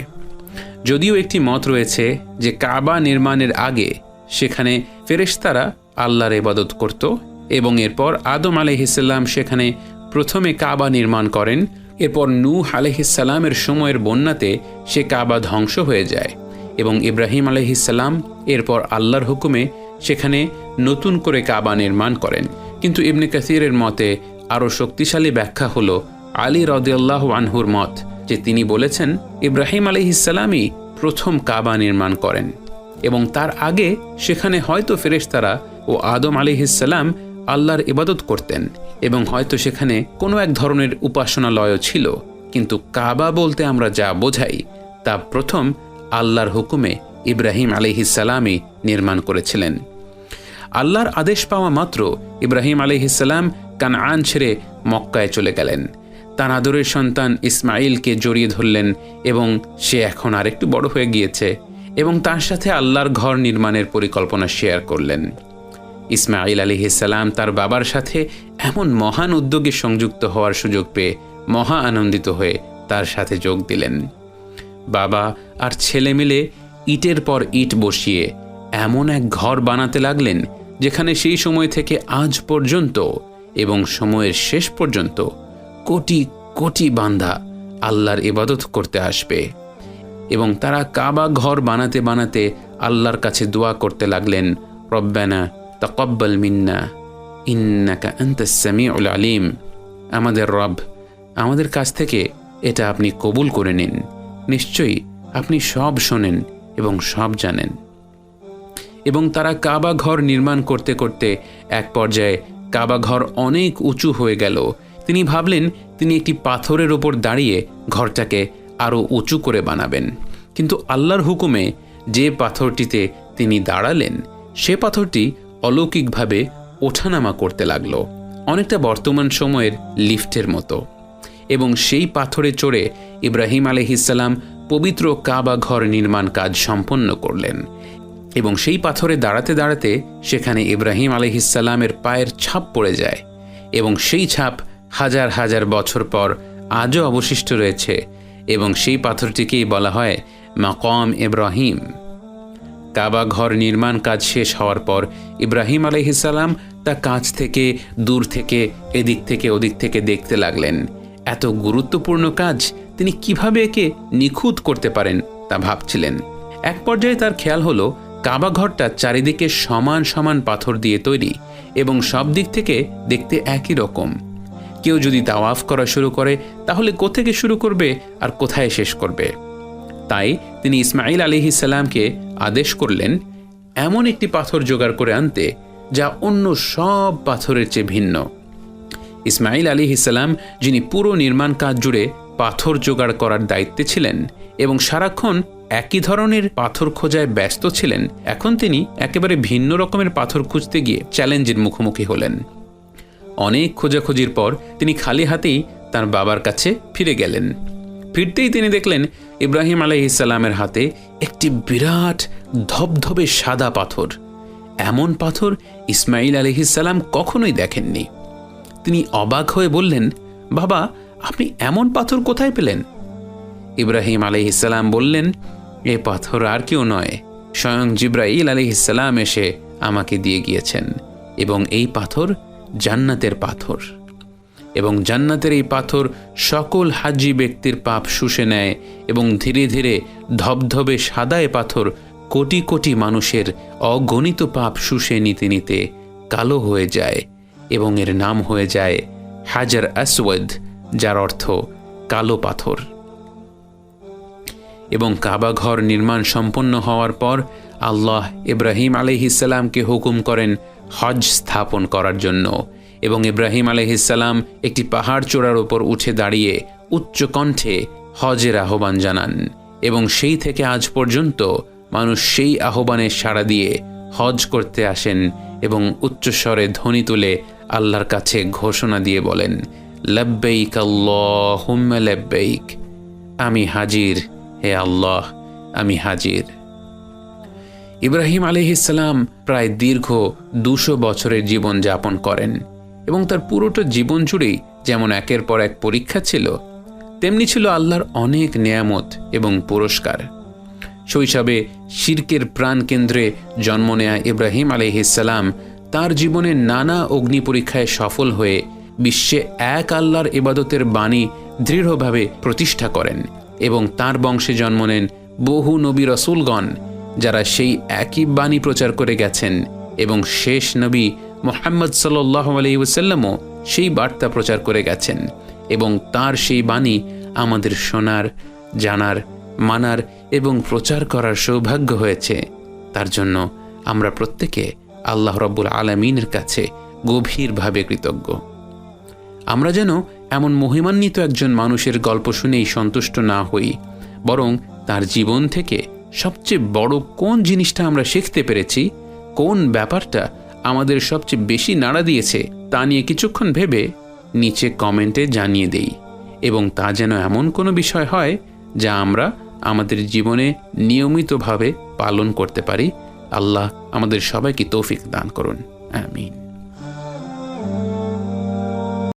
যদিও একটি মত রয়েছে যে কাবা নির্মাণের আগে সেখানে ফেরেশতারা আল্লাহর ইবাদত করত এবং এরপর আদম আলাইহিসসালাম সেখানে প্রথমে কাবা নির্মাণ করেন। এরপর নূহ আলাইহিসসালামের সময়ের বন্যাতে সে কাবা ধ্বংস হয়ে যায় এবং ইব্রাহিম আলাইহিসসালাম এরপর আল্লাহর হুকুমে সেখানে নতুন করে কাবা নির্মাণ করেন। কিন্তু ইবনে কাসিরের মতে আরও শক্তিশালী ব্যাখ্যা হলো আলী রাদিয়াল্লাহু আনহুর মত, যে তিনি বলেছেন ইব্রাহিম আলাইহিসসালামই প্রথম কাবা নির্মাণ করেন এবং তার আগে সেখানে হয়তো ফেরেশতারা ও আদম আলাইহিসসালাম আল্লাহর ইবাদত করতেন এবং হয়তো সেখানে কোনো এক ধরনের উপাসনালয়ও ছিল, কিন্তু কাবা বলতে আমরা যা বোঝাই তা প্রথম আল্লাহর হুকুমে ইব্রাহিম আলাইহিসসালামই নির্মাণ করেছিলেন। আল্লাহর আদেশ পাওয়া মাত্র ইব্রাহিম আলাইহিসসালাম কানআন ছেড়ে মক্কায় চলে গেলেন। তার আদরের সন্তান ইসমাইলকে জড়িয়ে ধরলেন এবং সে এখন আরেকটু বড় হয়ে গিয়েছে এবং তার সাথে আল্লাহর ঘর নির্মাণের পরিকল্পনা শেয়ার করলেন। ইসমাইল আলাইহিসসালাম তার বাবার সাথে এমন মহান উদ্যোগে সংযুক্ত হওয়ার সুযোগ পেয়ে মহা আনন্দিত হয়ে তার সাথে যোগ দিলেন। বাবা আর ছেলে মিলে ইটের পর ইট বসিয়ে এমন এক ঘর বানাতে লাগলেন যেখানে সেই সময় থেকে আজ পর্যন্ত এবং সময়ের শেষ পর্যন্ত কোটি কোটি বান্দা আল্লাহর ইবাদত করতে আসবে। এবং তারা কাবা ঘর বানাতে বানাতে আল্লাহর কাছে দোয়া করতে লাগলেন, রব্বানা তাকাব্বাল মিন্না ইন্নাকা আনতাস সামিউল আলিম। আমাদের রব, আমাদের কাছ থেকে এটা আপনি কবুল করে নিন, নিশ্চয়ই আপনি সব শোনেন এবং সব জানেন। এবং তারা কাবা ঘর নির্মাণ করতে করতে এক পর্যায়ে কাবা ঘর অনেক উঁচু হয়ে গেল। তিনি ভাবলেন তিনি একটি পাথরের ওপর দাঁড়িয়ে ঘরটাকে আরও উঁচু করে বানাবেন, কিন্তু আল্লাহর হুকুমে যে পাথরটিতে তিনি দাঁড়ালেন সে পাথরটি অলৌকিকভাবে ওঠানামা করতে লাগল, অনেকটা বর্তমান সময়ের লিফটের মতো। এবং সেই পাথরে চড়ে ইব্রাহিম আলাইহিসসালাম পবিত্র কাবা ঘর নির্মাণ কাজ সম্পন্ন করলেন। এবং সেই পাথরে দাঁড়াতে দাঁড়াতে সেখানে ইব্রাহিম আলাইহিসসালামের পায়ের ছাপ পড়ে যায় এবং সেই ছাপ হাজার হাজার বছর পর আজও অবশিষ্ট রয়েছে এবং সেই পাথরটিকেই বলা হয় মাকাম ইব্রাহিম। কাবা ঘর নির্মাণ কাজ শেষ হওয়ার পর ইব্রাহিম আলাইহিসসালাম তা কাছ থেকে, দূর থেকে, এদিক থেকে ওদিক থেকে দেখতে লাগলেন। এত গুরুত্বপূর্ণ কাজ তিনি কিভাবে একে নিখুঁত করতে পারেন তা ভাবছিলেন। এক পর্যায়ে তার খেয়াল হলো কাবা ঘরটা চারিদিকে সমান সমান পাথর দিয়ে তৈরি এবং সব দিক থেকে দেখতে একই রকম। কেউ যদি তাওয়াফ করা শুরু করে তাহলে কোত্থেকে শুরু করবে আর কোথায় শেষ করবে? তাই তিনি ইসমাঈল আলাইহিস সালামকে আদেশ করলেন এমন একটি পাথর জোগাড় করে আনতে যা অন্য সব পাথরের চেয়ে ভিন্ন। ইসমাঈল আলাইহিস সালাম, যিনি পুরো নির্মাণ কাজ জুড়ে পাথর জোগাড় করার দায়িত্বে ছিলেন এবং সারাক্ষণ একই ধরনের পাথর খোঁজায় ব্যস্ত ছিলেন, এখন তিনি একেবারে ভিন্ন রকমের পাথর খুঁজতে গিয়ে চ্যালেঞ্জের মুখোমুখি হলেন। অনেক খোঁজাখুঁজির পর তিনি খালি হাতেই তার বাবার কাছে ফিরে গেলেন। ফিরতেই তিনি দেখলেন ইব্রাহিম আলাইহিস সালামের হাতে একটি বিরাট ধবধবে সাদা পাথর। এমন পাথর ইসমাঈল আলাইহিস সালাম কখনোই দেখেননি। তিনি অবাক হয়ে বললেন, বাবা, আপনি এমন পাথর কোথায় পেলেন? ইব্রাহিম আলাইহিস সালাম বললেন, এ পাথর আর কেউ নয়, স্বয়ং জিবরাইল আলাইহিস সালাম এসে আমাকে দিয়ে গিয়েছেন এবং এই পাথর জান্নাতের পাথর এবং জান্নাতের এই পাথর সকল হাজি ব্যক্তির পাপ শুষে নেয় এবং ধীরে ধীরে ধবধবে সাদা এ পাথর কোটি কোটি মানুষের অগণিত পাপ শুষে নিতে নিতে কালো হয়ে যায় এবং এর নাম হয়ে যায় হাজার আসওয়াদ, যার অর্থ কালো পাথর। এবং কাবা ঘর নির্মাণ সম্পন্ন হওয়ার পর আল্লাহ ইব্রাহিম আলাইহিস সালামকে হুকুম করেন হজ স্থাপন করার জন্য এবং ইব্রাহিম আলাইহিস সালাম একটি পাহাড় চূড়ার উপর উঠে দাঁড়িয়ে উচ্চ কণ্ঠে হজের আহ্বান জানান এবং সেই থেকে আজ পর্যন্ত মানুষ সেই আহ্বানে সাড়া দিয়ে হজ করতে আসেন এবং উচ্চস্বরে ধ্বনি তুলে আল্লাহর কাছে ঘোষণা দিয়ে বলেন, লাব্বাইক আল্লাহুম্মা লাব্বাইক, আমি হাজির হে আল্লাহ, আমি হাজির। ইব্রাহিম আলাইহিস সালাম প্রায় দীর্ঘ 200 বছরের জীবন যাপন করেন এবং তার পুরোটা জীবন জুড়েই যেমন একের পর এক পরীক্ষা ছিল, তেমনি ছিল আল্লাহর অনেক নেয়ামত এবং পুরস্কার। শৈশবে শিরকের প্রাণ কেন্দ্রে জন্ম নেয়া ইব্রাহিম আলাইহিস সালাম তার জীবনে নানা অগ্নি পরীক্ষায় সফল হয়ে বিশ্বে এক আল্লাহর ইবাদতের বাণী দৃঢ়ভাবে প্রতিষ্ঠা করেন এবং তার বংশে জন্ম নেন বহু নবী রসুলগণ, যারা সেই একই বাণী প্রচার করে গেছেন এবং শেষ নবী মুহাম্মদ সাল্লাল্লাহু আলাইহি ওয়াসাল্লামও সেই বার্তা প্রচার করে গেছেন এবং তার সেই বাণী আমাদের শোনার, জানার, মানার এবং প্রচার করার সৌভাগ্য হয়েছে। তার জন্য আমরা প্রত্যেকে আল্লাহ রাব্বুল আলামিনের কাছে গভীরভাবে কৃতজ্ঞ। আমরা যেন এমন মহিমান্বিত একজন মানুষের গল্প শুনেই সন্তুষ্ট না হই, বরং তার জীবন থেকে সবচেয়ে বড় কোন জিনিসটা আমরা শিখতে পেরেছি, কোন ব্যাপারটা আমাদের সবচেয়ে বেশি নাড়া দিয়েছে, তা নিয়ে কিছুক্ষণ ভেবে নিচে কমেন্টে জানিয়ে দেই এবং তা যেন এমন কোনো বিষয় হয় যা আমরা আমাদের জীবনে নিয়মিতভাবে পালন করতে পারি। আল্লাহ আমাদের সবাইকে তৌফিক দান করুন। আমিন।